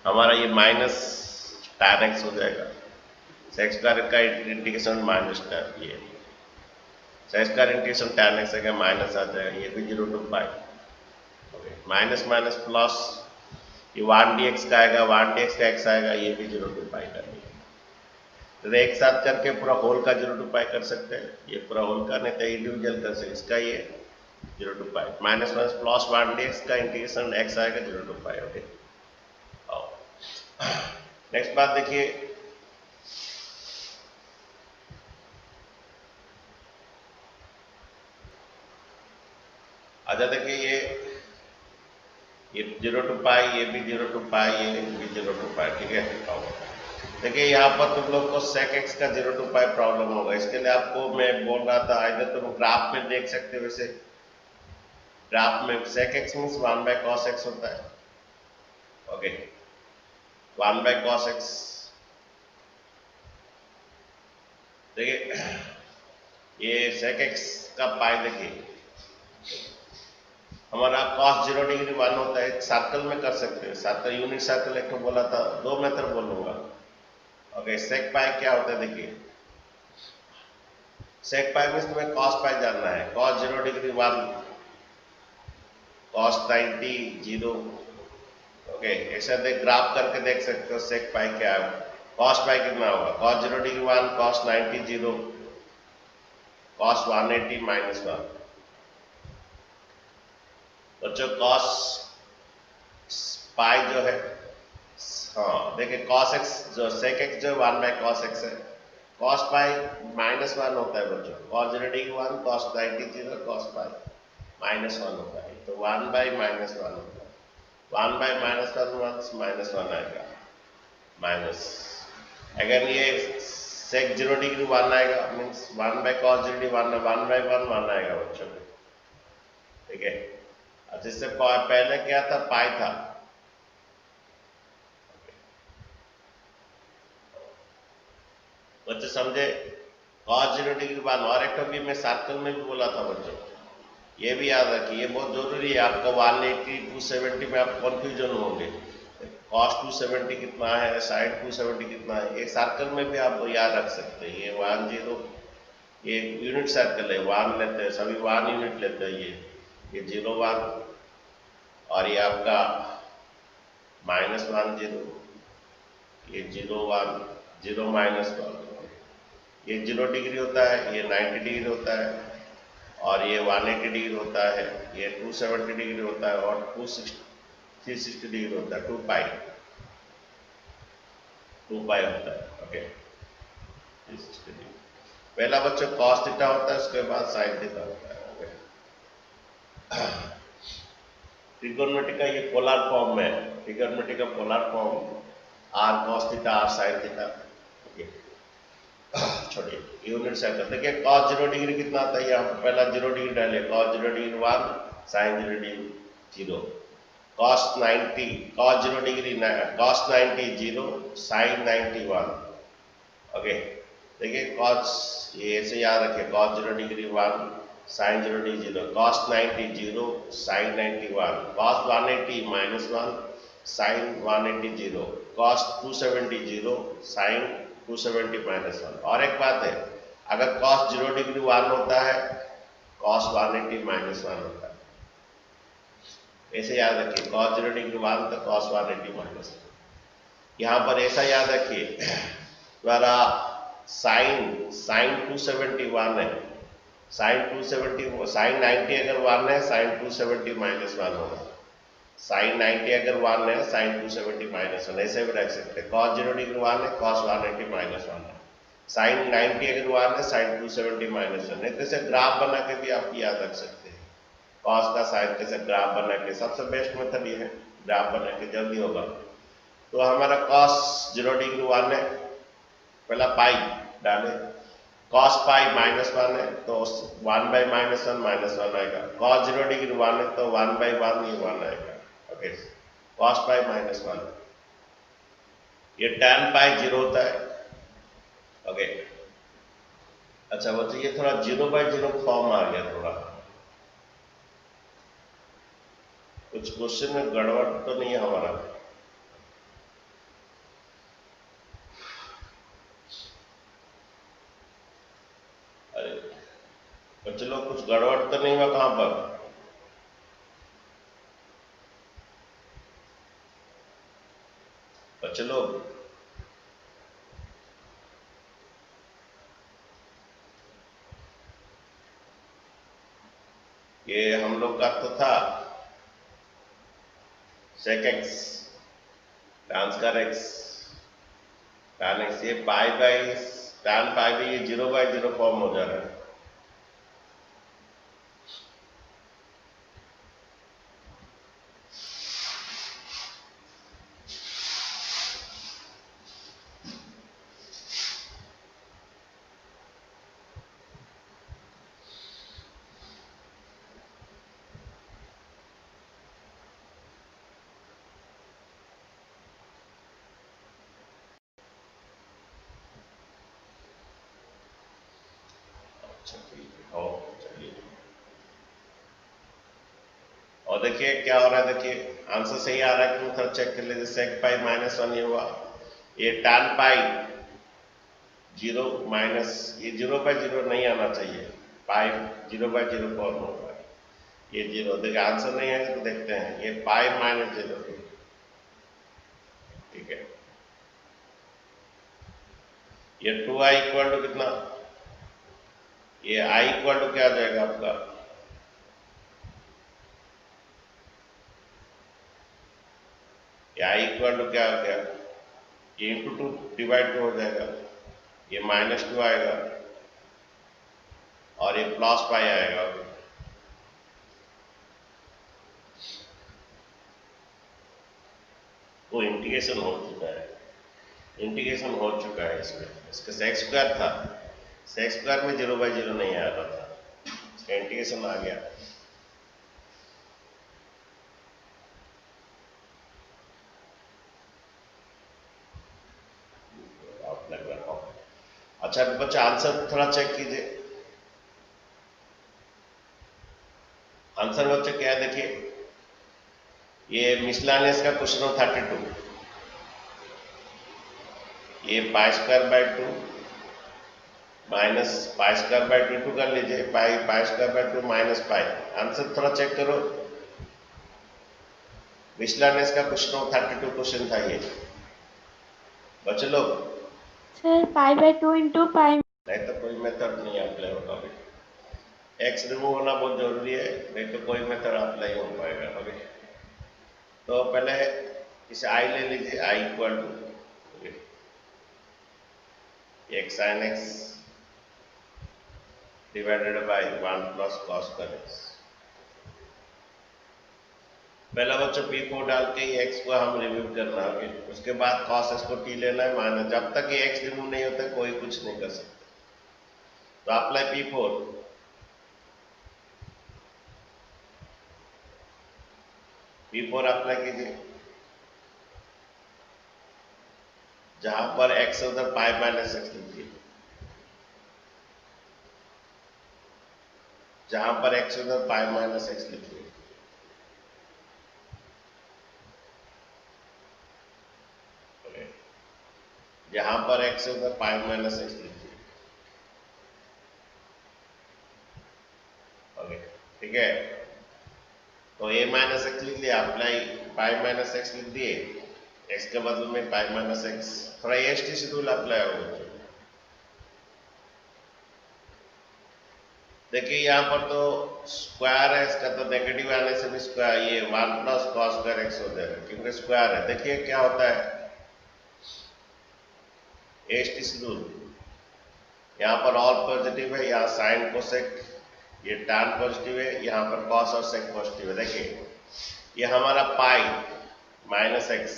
हमारा ये माइनस tan x हो जाएगा, sec स्क्वायर का इंटीग्रेशन माइनस tan, ये sec square integration tan x है, minus आ जाएगा, ये भी 0 to pi, okay minus minus plus, ये 1 dx का आएगा, 1 dx का x आएगा, ये भी 0 टू पाई का, तो एक साथ करके पूरा होल का 0 टू पाई कर सकते हैं, ये पूरा होल का नहीं तो इंडिविजुअल कर सकते, इसका ये 0 to pi minus minus plus 1 dx का इंटीग्रेशन x आएगा 0 टू पाई, ओके। नेक्स्ट बात देखिए, अच्छा देखिए ये 0 टू पाई, ये भी 0 टू पाई, ये भी 0 टू पाई, ठीक है। देखिए यहाँ पर तुम लोग को sec x का 0 टू पाई प्रॉब्लम होगा, इसके लिए आपको मैं बोल रहा था इधर तुम ग्राफ में देख सकते हो, वैसे ग्राफ में sec x means 1 by cos x होता है, ओके 1 बाय cos x। देखिए ये sec x का पाई देखिए, हमारा cos 0 डिग्री 1 होता है, सर्कल में कर सकते हैं, सर्कल यूनिट सर्कल एक तो बोला था, दो मेथड बोलूंगा, ओके sec पाई क्या होता है देखिए, sec पाई मीन्स तुम्हें cos पाई जानना है, cos 0 डिग्री 1 cos 90 0, ओके ऐसा देख ग्राफ करके देख सकते हो sec पाई क्या है, cos पाई कितना होगा, cos 0 degree 1 cos 90 0 cos 180 minus 1। बच्चों cos पाई जो है, हाँ देखिए cos x जो sec x जो 1 बाय cos x है, cos पाई माइनस 1 होता है बच्चों, cos 0 degree 1 cos 90 0 cos pi minus 1 होता है, तो 1 बाय माइनस 1 होता है, 1 बाय माइनस 1 माइनस 1 आएगा माइनस। अगर ये सेक 0 डिग्री 1 आएगा, means 1 by cos 0 degree 1 by 1 आएगा बच्चों में, ठीक है। अच्छा इससे पहले क्या था, पाई था, बच्चे समझे। कॉस 0 डिग्री 1 और एक भी मैं सर्कल में भी बोला था बच्चों, ये भी याद रखिए, ये बहुत जरूरी है आपका। 180 270 में आप कंफ्यूजन होंगे, कॉस 270 कितना है, साइन 270 कितना है, एक सर्कल में भी आप याद रख सकते हैं। ये 10, ये यूनिट सर्कल है, 1 लेते हैं सभी, 1 यूनिट लेते हैं, ये 0 1, और ये आपका -1 0, ये 0 1 0 -1, ये 0 डिग्री होता है, ये 90 डिग्री होता है, और ये 180 डिग्री होता है, ये 270 डिग्री होता है, और 360 डिग्री होता है, 2 पाई होता है, ओके। 360 डिग्री पहला बच्चों कॉस थीटा होता है, उसके बाद साइन थीटा होता है, ओके। ट्रिगोनोमेट्री का ये पोलर फॉर्म में, ट्रिगोनोमेट्री का polar form r cos theta r sine theta, छोड़िए यूनिट सर्कल। देखिए cos 0 डिग्री कितना आता है, यहाँ पर पहला 0 डिग्री डालिए, cos 0 degree 1, sin 0 degree 0, cos 0 degree cos 90 0, sin 90 1, okay. देखिए cos, ये ऐसे याद रखिए, cos 0 degree 1, sin 0 degree 0, cos 90 0, sin 90 1, cos 180 -1, sin 180 0, cos 270 0, sin 270 -1। और एक बात है, अगर cos 0 डिग्री 1 होता है, cos 180 -1 होता है, ऐसे याद रखिए, cos 0 डिग्री 1 तो cos 180 -1। यहाँ पर ऐसा याद रखिए, द्वारा sin 271 है, sin 90 अगर 1 है, sin 270 -1 होगा, sin 90 अगर 1 है, sin 270 -1, ऐसे भी रख सकते हैं। cos 0 डिग्री 1 है, cos 180 -1 है, sin 90 अगर 1 है, sin 270 -1 है। जैसे ग्राफ बना के भी आप याद रख सकते हैं, cos का sin कैसे ग्राफ बना के, सबसे बेस्ट मेथड ये है, ग्राफ बना के जल्दी होगा। तो हमारा cos 0 डिग्री 1 है, पहला पाई डाले, cos पाई -1 है तो 1 बाई -1 आएगा, cos 0 डिग्री 1 है तो 1 बाई 1 ये 1 आएगा, ओके। cos पाई -1, ये tan पाई 0 होता है, ओके। अच्छा बच्चों ये थोड़ा 0 बाई 0 फॉर्म आ गया, थोड़ा कुछ क्वेश्चन में गड़बड़ तो नहीं है हमारा, बच्चे लोग कुछ गड़बड़ तो नहीं हुआ कहां पर? बच्चे लोग ये हम लोग का तो था sec x tan square x tan x, ये pi by tan pi by, ये 0 बाई 0 फॉर्म हो जा रहा है। और देखिए क्या हो रहा है, देखिए आंसर सही आ रहा है कि थोड़ा चेक कर लीजिए, sec पाई -1 ये हुआ, ये tan पाई 0 माइनस, ये 0 बाई 0 नहीं आना चाहिए, पाई 0 बाई 0 फॉर्म होगा, ये 0, देखिए आंसर नहीं आएगा तो देखते हैं, ये पाई -0, ठीक है। ये 2i इक्वल टू कितना, ये i इक्वल टू क्या आ जाएगा आपका, ये i इक्वल टू क्या हो गया, ये इंटू 2 डिवाइड 2 हो जाएगा, ये -2 आएगा और ये प्लस पाई आएगा, तो इंटीग्रेशन हो चुका है। इंटीग्रेशन हो चुका है इसमें, इसका सेक्स स्क्वायर था, सेक्स स्क्वायर में 0/0 नहीं आ रहा था, इसका इंटीग्रेशन आ गया। आप लग रहा हो। अच्छा बच्चा आंसर थोड़ा चेक कीजिए, आंसर बच्चा क्या है देखिए, ये मिसलानियस का क्वेश्चन 32, ये pi square by 2 minus pi square by 2 कर लीजिए, pi square by 2 minus pi. Answer थोड़ा चेक करो, मिसलानियस का क्वेश्चन 32 क्वेश्चन था ये बच्चे लोग। Sir π/2 into pi. नहीं तो कोई मेथड नहीं अप्लाई होगा अभी, एक्स रिमूव होना बहुत जरूरी है, नहीं तो कोई मेथड अप्लाई हो पाएगा अभी। तो पहले इसे आई ले लीजिए, I equal to X sine X divided by 1 plus cos कर एक्स। पहला बच्चों पी को डाल के एक्स को हम रिमूव करना है, उसके बाद कॉस एक्स को टी लेना है माइनस, जब तक ये एक्स रिमूव नहीं होता कोई कुछ नहीं कर सकता। तो अप्लाई P4 अप्लाई कीजिए, जहां पर x उधर पाई माइनस एक्स लीजिए, जहां पर x उधर पाई माइनस एक्स लिखिए, जहां पर x उधर पाई माइनस एक्स लिखिए, ओके ठीक है। तो a माइनस एक्स लिख लिया, अप्लाई पाई माइनस एक्स लिख दिए, x के बदले में पाई माइनस एक्स, थोड़ा एसटी रूल अप्लाई होगा। देखिए यहाँ पर तो स्क्वायर है, इसका तो नेगेटिव आने से भी स्क्वायर, ये 1 प्लस कॉस स्क्वायर एक्स हो जाएगा क्योंकि स्क्वायर है। देखिए क्या होता है एसटी रूल, यहाँ पर ऑल पॉजिटिव है, यहाँ साइन कोसेक, ये टैन पॉजिटिव है, यहाँ पर कॉस और सेक पॉजिटिव है। देखिए ये हमारा पाई माइनस एक्स,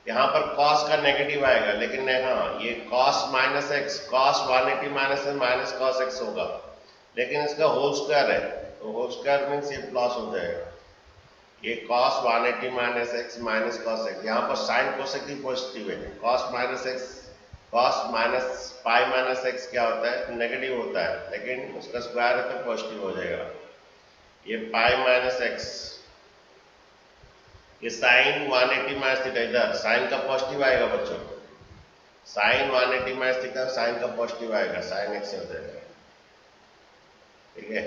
यहाँ पर कॉस का नेगेटिव आएगा, लेकिन हाँ ये cos minus x, cos 180 minus है माइनस कॉस एक्स होगा, लेकिन इसका होल स्क्वायर है, तो होल स्क्वायर मीन्स ये प्लस हो जाएगा, ये cos 180 minus x minus cos x, यहाँ पर साइन कोसेक ही पॉजिटिव है, cos minus x, cos minus pi minus x क्या होता है नेगेटिव होता है, लेकिन उसका स्क्वायर है तो पॉजिटिव हो जाएगा। ये पाई माइनस एक्स, ये साइन 180 माइनस थीटा, इधर साइन का पॉजिटिव आएगा बच्चों, साइन 180 माइनस थीटा साइन का पॉजिटिव आएगा, साइन एक्स हो जाएगा, ठीक है।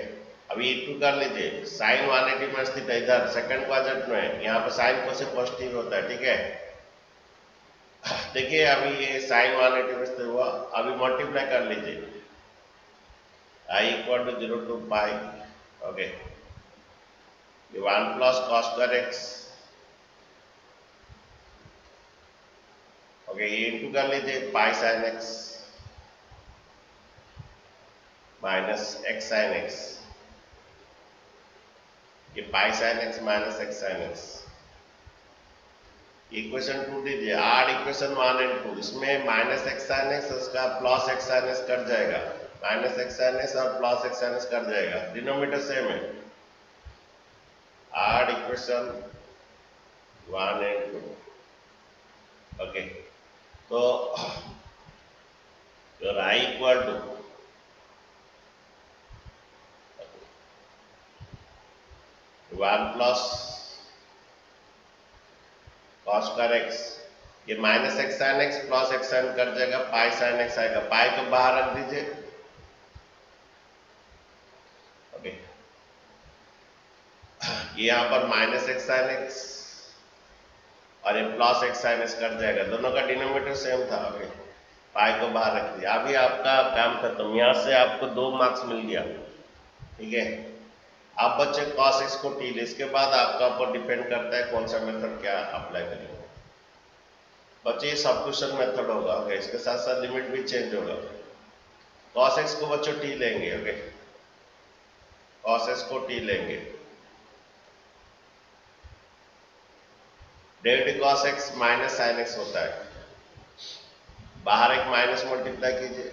अभी इक्वल कर लीजिए, साइन 180 माइनस थीटा इधर सेकंड क्वाड्रेंट में, यहाँ पर साइन को से पॉजिटिव होता है, ठीक है। देखिए अभी ये साइन 180 माइनस हुआ, अभी मल्टीप्लाई कर लीजिए, I equal to 0 to pi, okay, ये 1 plus cos square x, okay, ये इंटू कर लीजिए pi sine X minus x sine X, ये pi sine X minus x sine X. Equation 2 दीजिए, आर इक्वेशन 1 एंड 2, इसमें माइनस एक्स साइन एक्स उसका plus X sine X cut जाएगा, minus x sine X और plus X sine X cut जाएगा, denominator same है। आर इक्वेशन 1 एंड 2, ओके। तो your I equal to one plus cos square x, ये minus x sine x plus X sine cut जाएगा, pi sine x आएगा, पाई को बाहर रख दीजिए, ओके। ये यहाँ पर माइनस एक्स साइन एक्स और ये plus X sine X cut जाएगा, दोनों का डिनोमिनेटर सेम था, ओके। पाई को बाहर रख दिया, अभी आपका काम खत्म, यहाँ से आपको 2 मार्क्स मिल गया, ठीक है। आप बच्चे cos x को टी ले, इसके बाद आपका ऊपर डिपेंड करता है कौन सा मेथड क्या अप्लाई करेंगे। बच्चे ये सब्स्टिट्यूशन मेथड होगा, ओके, इसके साथ साथ लिमिट भी चेंज होगा। cos x को बच्चों टी लेंगे, ओके, cos x को टी लेंगे, derivative cos x minus sin x होता है, बाहर एक माइनस मल्टीप्लाई कीजिए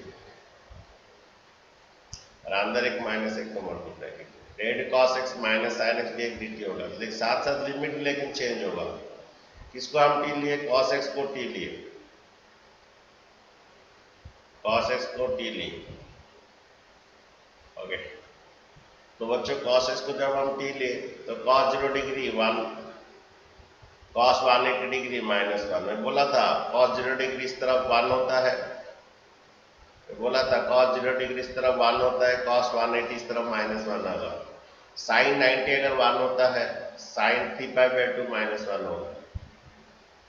और अंदर एक माइनस एक को मल्टीप्लाई कीजिए। Dead cos x minus sine x भी एक dt होगा, लेकिन साथ साथ लिमिट लेकिन चेंज होगा। किसको हम t लिए? कॉस एक्स को t लिए, कॉस एक्स को t लिए। ओके, तो बच्चों कॉस एक्स को जब हम t लिए तो cos 0 degree 1, cos 180 degree minus 1। मैं बोला था कॉस 0 डिग्री इस तरफ 1 होता है, बोला था कॉस 0 डिग्री इस तरफ 1 होता है, कॉस 180 इस तरफ माइनस 1 होगा। साइन 90 अगर 1 होता है, साइन 3π/2 माइनस 1 होगा।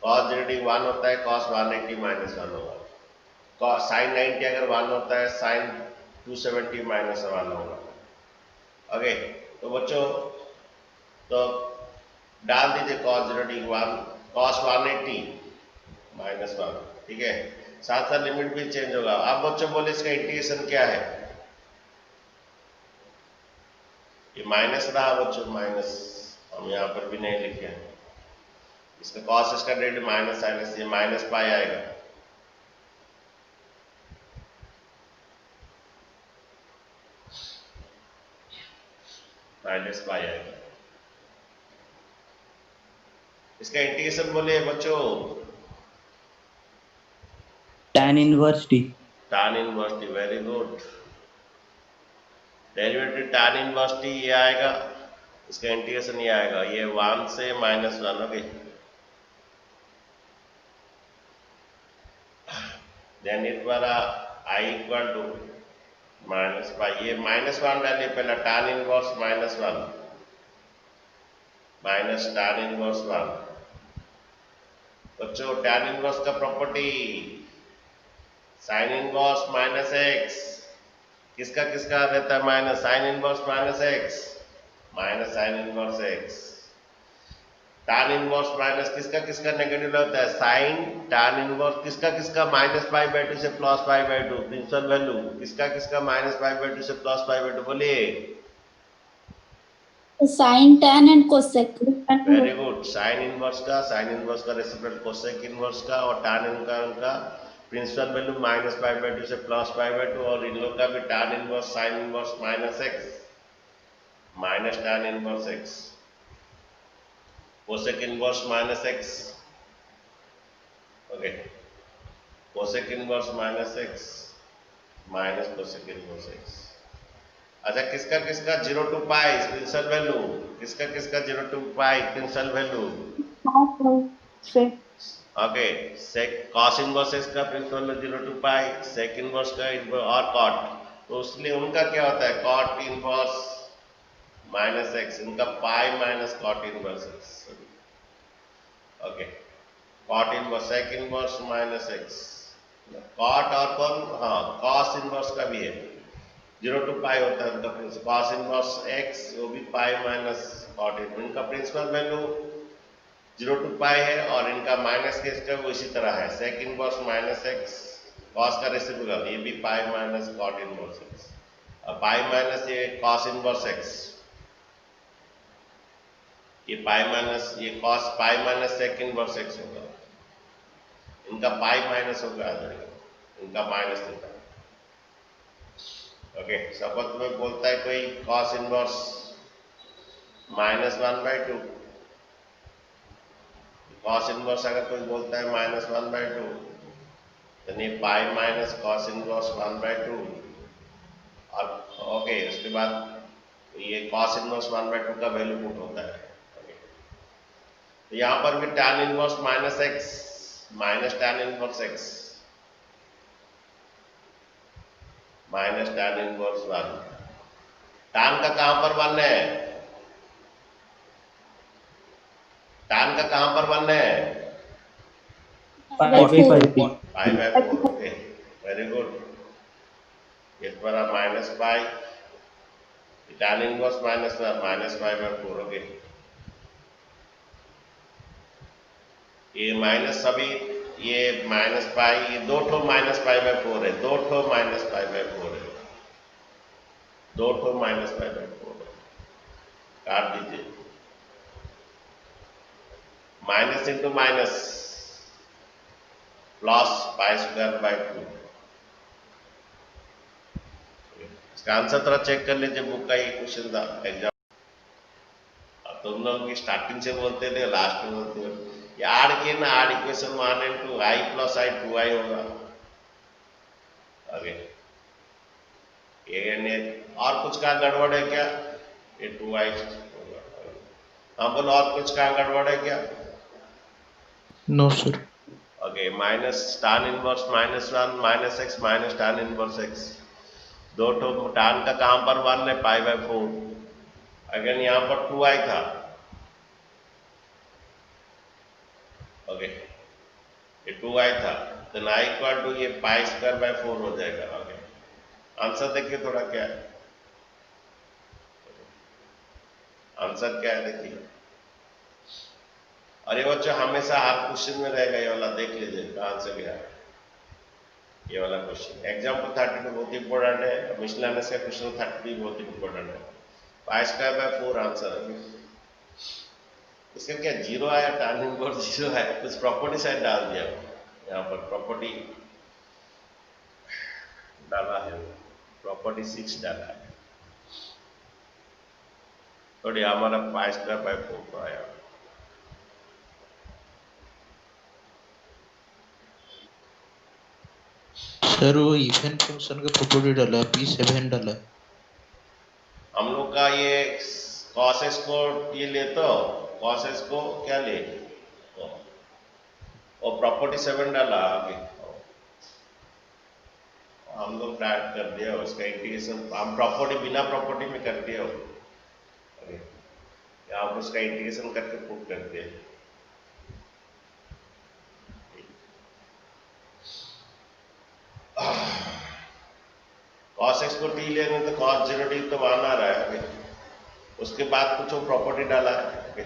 कॉस 0 डिग्री 1 होता है, कॉस 180 माइनस 1 होगा। साइन 90 अगर 1 होता है, साइन 270 माइनस 1 होगा। ओके, तो बच्चों तो डाल दीजिए कॉस 0 डिग्री 1, कॉस 180 माइनस 1, ठीक है। साथ साथ लिमिट भी चेंज होगा। अब बच्चों बोले इसका इंटीग्रेशन क्या है? ये माइनस रहा बच्चों, माइनस हम यहाँ पर भी नहीं लिखे हैं। इसका कॉस इसका डेड माइनस साइनस, ये माइनस पाई आएगा। माइनस पाई आएगा। इसका इंटीग्रेशन बोले बच्चों tan inverse t. tan inverse T, very good. Derivative tan inverse T ये आएगा, इसका इंटीग्रेशन ये आएगा, ये 1 से -1। ओके, देन इट वाला i equal to minus pi, ये -1 डालिए पहला, tan inverse -1 minus tan inverse 1। बच्चों tan इनवर्स का property sine inverse minus x, किसका किसका रहता है माइनस? Sine inverse minus x minus sine inverse x. tan inverse minus किसका किसका नेगेटिव होता है? साइन tan इनवर्स किसका किसका -π/2 से +π/2। प्रिंसिपल वैल्यू किसका किसका -π/2 से +π/2, बोलिए। Sin, tan and cosec. Very good. Sine inverse का रेसिप्रोकल कोसेक इनवर्स का, और tan इनका उनका प्रिंसिपल वैल्यू -π/2 से +π/2, और इन लोग का भी tan inverse sine inverse minus x minus tan inverse x, cosec inverse minus x. Okay, cosec inverse minus x minus cosec inverse x. अच्छा, किसका किसका 0 to π प्रिंसिपल वैल्यू, किसका किसका 0 to π principal value? Okay, sec cos inverse X का principal value 0 to π, sec inverse का और cot, तो उसलिए उनका क्या होता है? कॉट इनवर्स माइनस एक्स, इनका pi minus cot inverse x. Okay, cot inverse sec inverse minus x, cot और कौन? हाँ, कॉस इनवर्स का भी है, 0 to π होता है उनका प्रिंसिपल। कॉस इनवर्स एक्स वो भी पाई माइनस कॉट इनवर्स, इनका प्रिंसिपल वैल्यू 0 to π है, और इनका माइनस के इसका वो इसी तरह है, sec inverse minus x, cos का रेसिप्रोकल ये भी pi minus cot inverse x, और पाई माइनस ये कॉस इनवर्स एक्स, ये पाई माइनस ये cos pi minus sec inverse x होगा, इनका पाई माइनस होगा, इनका माइनस देता है। ओके, सपोज में बोलता है कोई कॉस इनवर्स -1/2, कॉस इनवर्स अगर कोई बोलता है -1/2, यानी पाई माइनस कॉस इनवर्स 1/2, और ओके उसके बाद ये कॉस इनवर्स 1/2 का वैल्यू पुट होता है। ओके, तो यहाँ पर भी tan inverse minus x minus tan inverse x minus tan inverse 1, tan का कहां पर 1 है? tan का कहां पर 1 है? π/4. π/4। Okay, very good. इस पर minus pi, tan inverse -1 -π/4। Okay, ये माइनस सभी, ये माइनस पाई, ये दो ठो -π/4 है, दो ठो -π/4 है, दो ठो -π/4 है, काट दीजिए। Minus into minus plus pi square by 2। इसका आंसर थोड़ा चेक कर लीजिए, बुक का ये क्वेश्चन था एग्जाम। तुम लोग भी स्टार्टिंग से बोलते थे, लास्ट में बोलते हो। ये आड़ के ना, आड़ equation 1 and 2 i plus i 2i होगा। आगे ये और कुछ का गड़बड़ है क्या? ये 2i होगा। हाँ बोलो, और कुछ का गड़बड़ है क्या? No, sir. Okay, minus tan inverse -1 minus x minus tan inverse x। दो ठो tan का कहां पर 1 है, पाई बाय 4। अगर यहां पर 2i था, ओके, ये 2i था, तो i इक्वल टू ये पाई स्क्वायर बाय 4 हो जाएगा। ओके, आंसर देखिए थोड़ा क्या है, आंसर क्या है देखिए। और ये बच्चों हमेशा हर क्वेश्चन में रहेगा, ये वाला देख लीजिए कहां से गया है ये वाला क्वेश्चन। एग्जाम्पल 32 बहुत इंपॉर्टेंट है, मिसलेनियस का क्वेश्चन 33 बहुत इंपॉर्टेंट है। पाई स्क्वायर बाय 4 आंसर है। इसका क्या जीरो आया, tan इनवर्स जीरो आया, कुछ प्रॉपर्टी साइड डाल दिया, यहाँ पर प्रॉपर्टी डाला है, प्रॉपर्टी 6 डाला है, थोड़ी हमारा पाई स्क्वायर बाय 4 को आया। सर वो इवन फंक्शन का प्रॉपर्टी डाला है, P7 डाला है। हम लोग का ये cos x को ये ले, तो cos x को क्या ले, और प्रॉपर्टी 7 डाला आगे, हम लोग ऐड कर दिया उसका इंटीग्रेशन, हम प्रॉपर्टी बिना प्रॉपर्टी में कर दिया, आप उसका इंटीग्रेशन करके पुट कर दिया। cos x को t लेंगे तो cos 0t तो 1 आ रहा है। ओके, उसके बाद कुछ प्रॉपर्टी डाला है। ओके,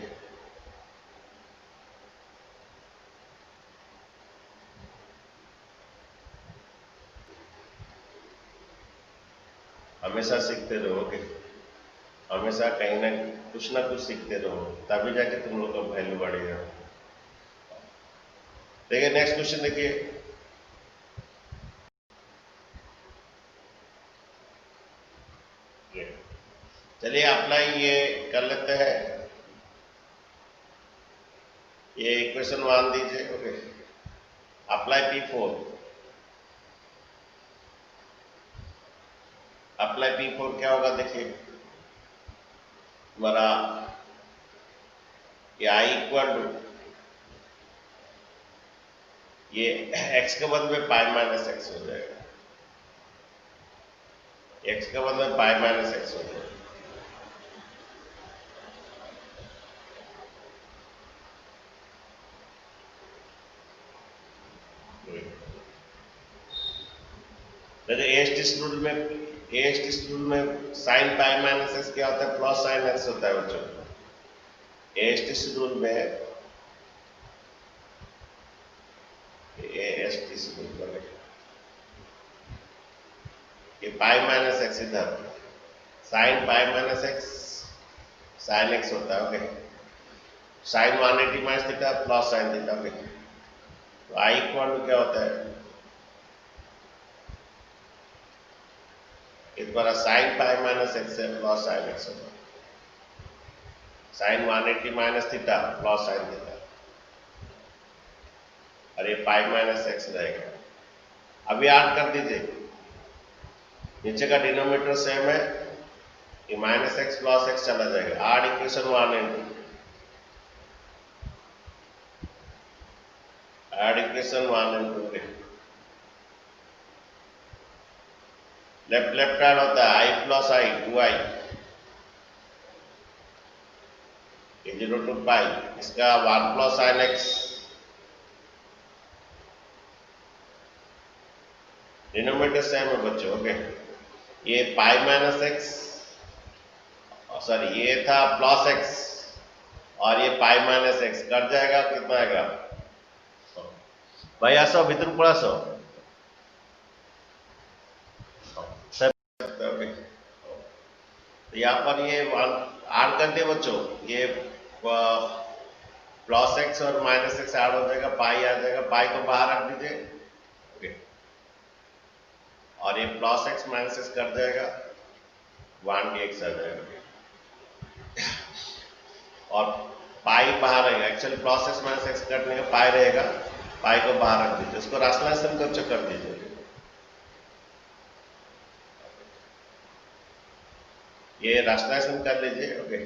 हमेशा सीखते रहो। ओके, हमेशा कहीं ना कुछ सीखते रहो, तभी जाके तुम लोग का वैल्यू बढ़ेगा। देखिए नेक्स्ट क्वेश्चन देखिए, चलिए अप्लाई ये कर लेते हैं, ये इक्वेशन 1 दीजिए। Okay, apply P4, apply P4 क्या होगा देखिए, हमारा ये i इक्वल टू ये x के बदले में पाई माइनस एक्स हो जाएगा, x के बदले में पाई माइनस एक्स हो जाएगा। AST रूल में साइन पाई माइनस एक्स क्या होता है, प्लस साइन एक्स होता है बच्चों। AST रूल में, AST रूल में ये पाई माइनस एक्स इधर, sine pi minus x sine x होता है। ओके, sine 180 minus theta plus sine theta. Okay, तो आई इक्वल टू क्या होता है, इस बार साइन पाई माइनस एक्स है प्लस साइन एक्स होगा, sine 180 minus theta plus sine theta, और ये पाई माइनस एक्स रहेगा। अभी ऐड कर दीजिए, नीचे का डिनोमिनेटर सेम है, ये माइनस एक्स प्लस एक्स चला जाएगा। Add equation 1 and 2, add equation 1 and 2 left left add होता है, i प्लस i 2i, ये 0 to पाई, इसका 1 plus sine x, denominator same है बच्चों। ओके, ये पाई माइनस एक्स, सॉरी ये था प्लस एक्स, और ये पाई माइनस एक्स कट जाएगा, कितना आएगा भाई, 100 भीतर पड़ा 100 सब। ओके, तो यहाँ पर ये ऐड कर दिए बच्चों, ये प्लस एक्स और माइनस एक्स ऐड हो जाएगा, पाई आ जाएगा, पाई को बाहर रख दीजिए, ओके, और ये प्लस एक्स माइनस एक्स कर जाएगा, 1 dx आ जाएगा, और पाई बाहर रहेगा, actually plus x minus x करने का पाई रहेगा, पाई को बाहर रख दीजिए, इसको राशनलाइजेशन कर दीजिए, ये राशनलाइजेशन कर लीजिए, ओके,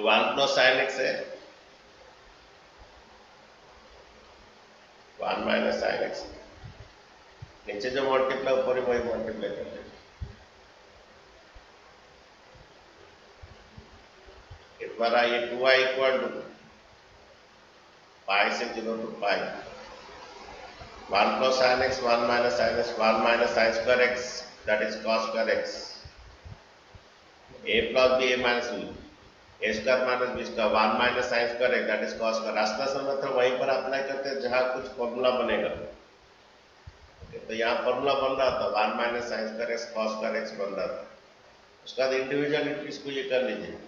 1 प्लस साइन एक्स है, 1 माइनस साइन एक्स, नीचे जो मल्टीप्लाई ऊपर ही वही मल्टीप्लाई कर लीजिए, इस बार ये 2y इक्वल टू पाई से 0 to pi, 1 plus sine x, 1 minus sine x, 1 minus sine square x, that is cos square x, a plus b, a minus b, a square minus b square, 1 minus sine square x, that is cos square. रास्ता method वहीं पर apply करते हैं जहां कुछ formula बनेगा, तो यहाँ फॉर्मूला बन रहा था 1 minus sine square x cos square x बन रहा था, उसका इंडिविजुअल इसको ये कर लीजिए,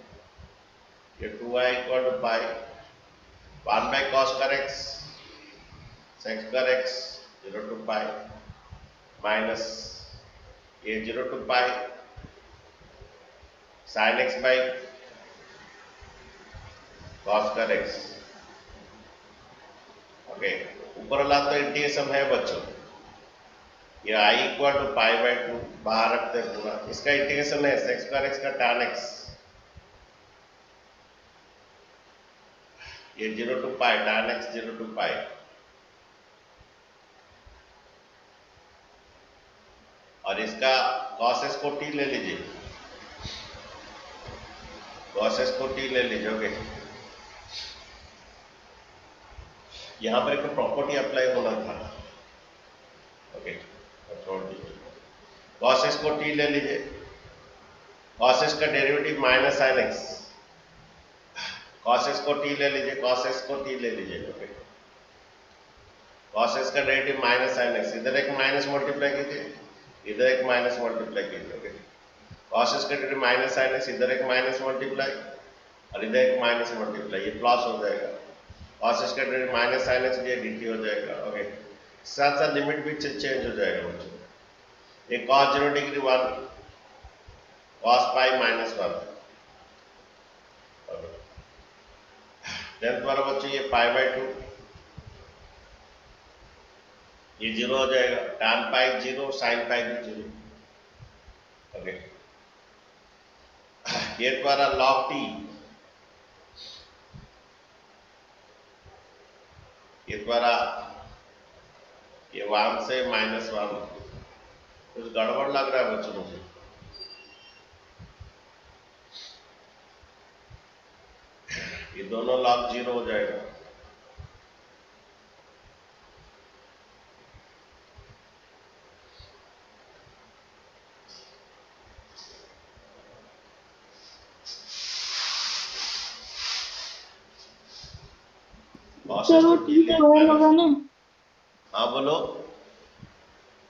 ये 2y equal to pi 1 by cos square X sec square X 0 to pi minus ये 0 to pi sine X by cos square x, okay, ऊपर वाला तो इंटीग्रेशन है बच्चों, ये i equal to pi by 2 बाहर रखते हैं पूरा, इसका इंटीग्रेशन है सेक स्क्वायर एक्स का tan एक्स, ये 0 to pi tan X 0 to pi, और इसका cos s को t ले लीजिए, cos s को t ले लीजिए, ओके, यहां पर एक प्रॉपर्टी अप्लाई होना था, ओके, छोड़ दीजिए, cos s को t ले लीजिए, cos s का derivative minus sin x, cos s को t ले लीजिए, cos s को t ले लीजिए, ओके, cos s का डेरिवेटिव माइनस sin x, इधर एक माइनस मल्टीप्लाई कीजिए, इधर एक माइनस मल्टीप्लाई कीजिए, ओके, cos s का डेरिवेटिव माइनस sin x, इधर एक माइनस मल्टीप्लाई और इधर एक माइनस मल्टीप्लाई, ये प्लस हो जाएगा, cos s का डेरिवेटिव माइनस sin x ये dt हो जाएगा, ओके, साथ साथ लिमिट भी चेंज हो जाएगा बच्चों, ये cos 0 degree 1 cos pi minus 1, then तुम्हारा बच्चों ये पाई बाई 2 ये 0 हो जाएगा, tan पाई 0 sin पाई भी 0, ओके, ये तुम्हारा log t, ये तुम्हारा ये 1 से माइनस 1, कुछ गड़बड़ लग रहा है बच्चों मुझे, ये दोनों log 0 हो जाएगा, सर वो टी स्क्वायर होगा ना? हाँ बोलो,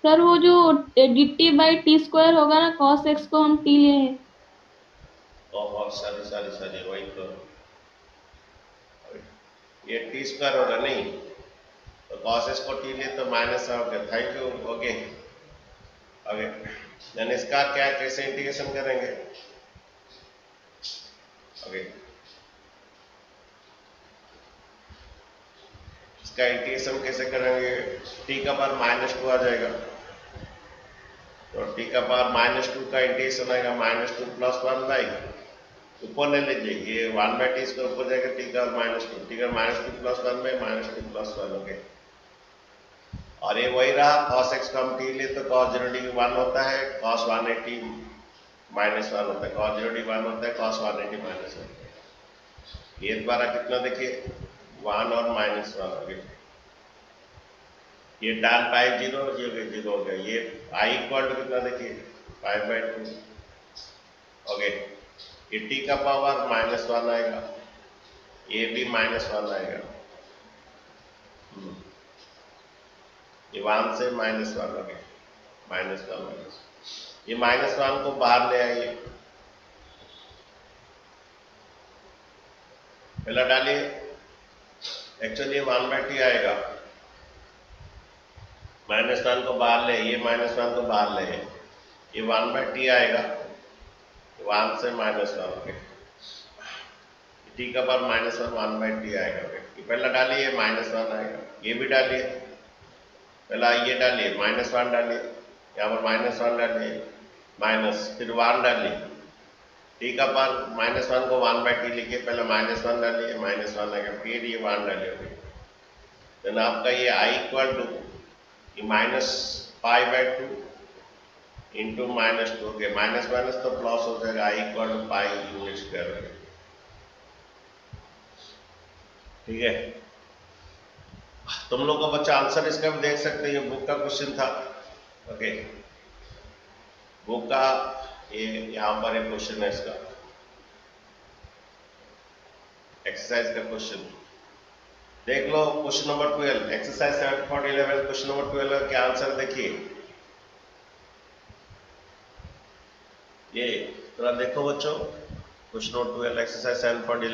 सर वो जो dt बाई टी स्क्वायर होगा ना, cos x को हम t ले, ओह सॉरी सॉरी सॉरी, वही तो, ये टी स्क्वायर होगा नहीं, तो cos s को t ले तो माइनस हो गया, thank you, okay, okay, then इसका क्या कैसे इंटीग्रेशन करेंगे, ओके, इसका इंटीग्रेशन कैसे करेंगे, t का पावर -2 आ जाएगा, तो t का पावर -2 का इंटीग्रेशन आएगा -2 प्लस 1 बाई, ऊपर ले लीजिए, ये 1 बाई टी इसका ऊपर जाएगा, t का -2, t का -2 प्लस 1 बाई -2 प्लस 1, ओके, और ये वही रहा, cos x को हम t ले तो cos 0 डिग्री 1 होता है, cos 180 -1 होता है, cos 0 डिग्री 1 होता है, cos 180 -1, ये द्वारा कितना देखिए 1 और -1 हो गया, ये tan पाई 0 0 हो गया, ये i इक्वल टू कितना देखिए पाई बाई 2, ओके, ये t का पावर -1 आएगा, ये भी -1 आएगा, ये 1 से -1 हो गया, -1 ये -1 को बाहर ले आइए, पहला डालिए, एक्चुअली 1/t आएगा, -1 को बाहर ले, ये -1 को बाहर ले, ये 1/t आएगा, 1 से -1 टी का पावर -1 1/t आएगा। ये पहला डालिए, -1 आएगा, ये भी डालिए, पहला ये डालिए, -1 डालिए, यहाँ पर -1 डालिए, माइनस, फिर 1 डालिए, टी का पावर -1 को 1/t लिखिए, पहले -1 डालिए, -1 आएगा, फिर ये 1 डालिए, देन आपका ये i इक्वल टू -π/2 इंटू -2 के माइनस माइनस तो प्लस हो जाएगा, i equal to pi unit square. ठीक है, तुम लोग का बच्चा आंसर इसका भी देख सकते हैं, ये बुक का क्वेश्चन था। ओके, बुक का ये यहाँ पर एक क्वेश्चन है, इसका एक्सरसाइज का क्वेश्चन देख लो। क्वेश्चन नंबर 12, एक्सरसाइज 7.11, क्वेश्चन नंबर 12 का क्या आंसर देखिए। ये थोड़ा देखो बच्चों, क्वेश्चन नंबर 12 एक्सरसाइज 7.11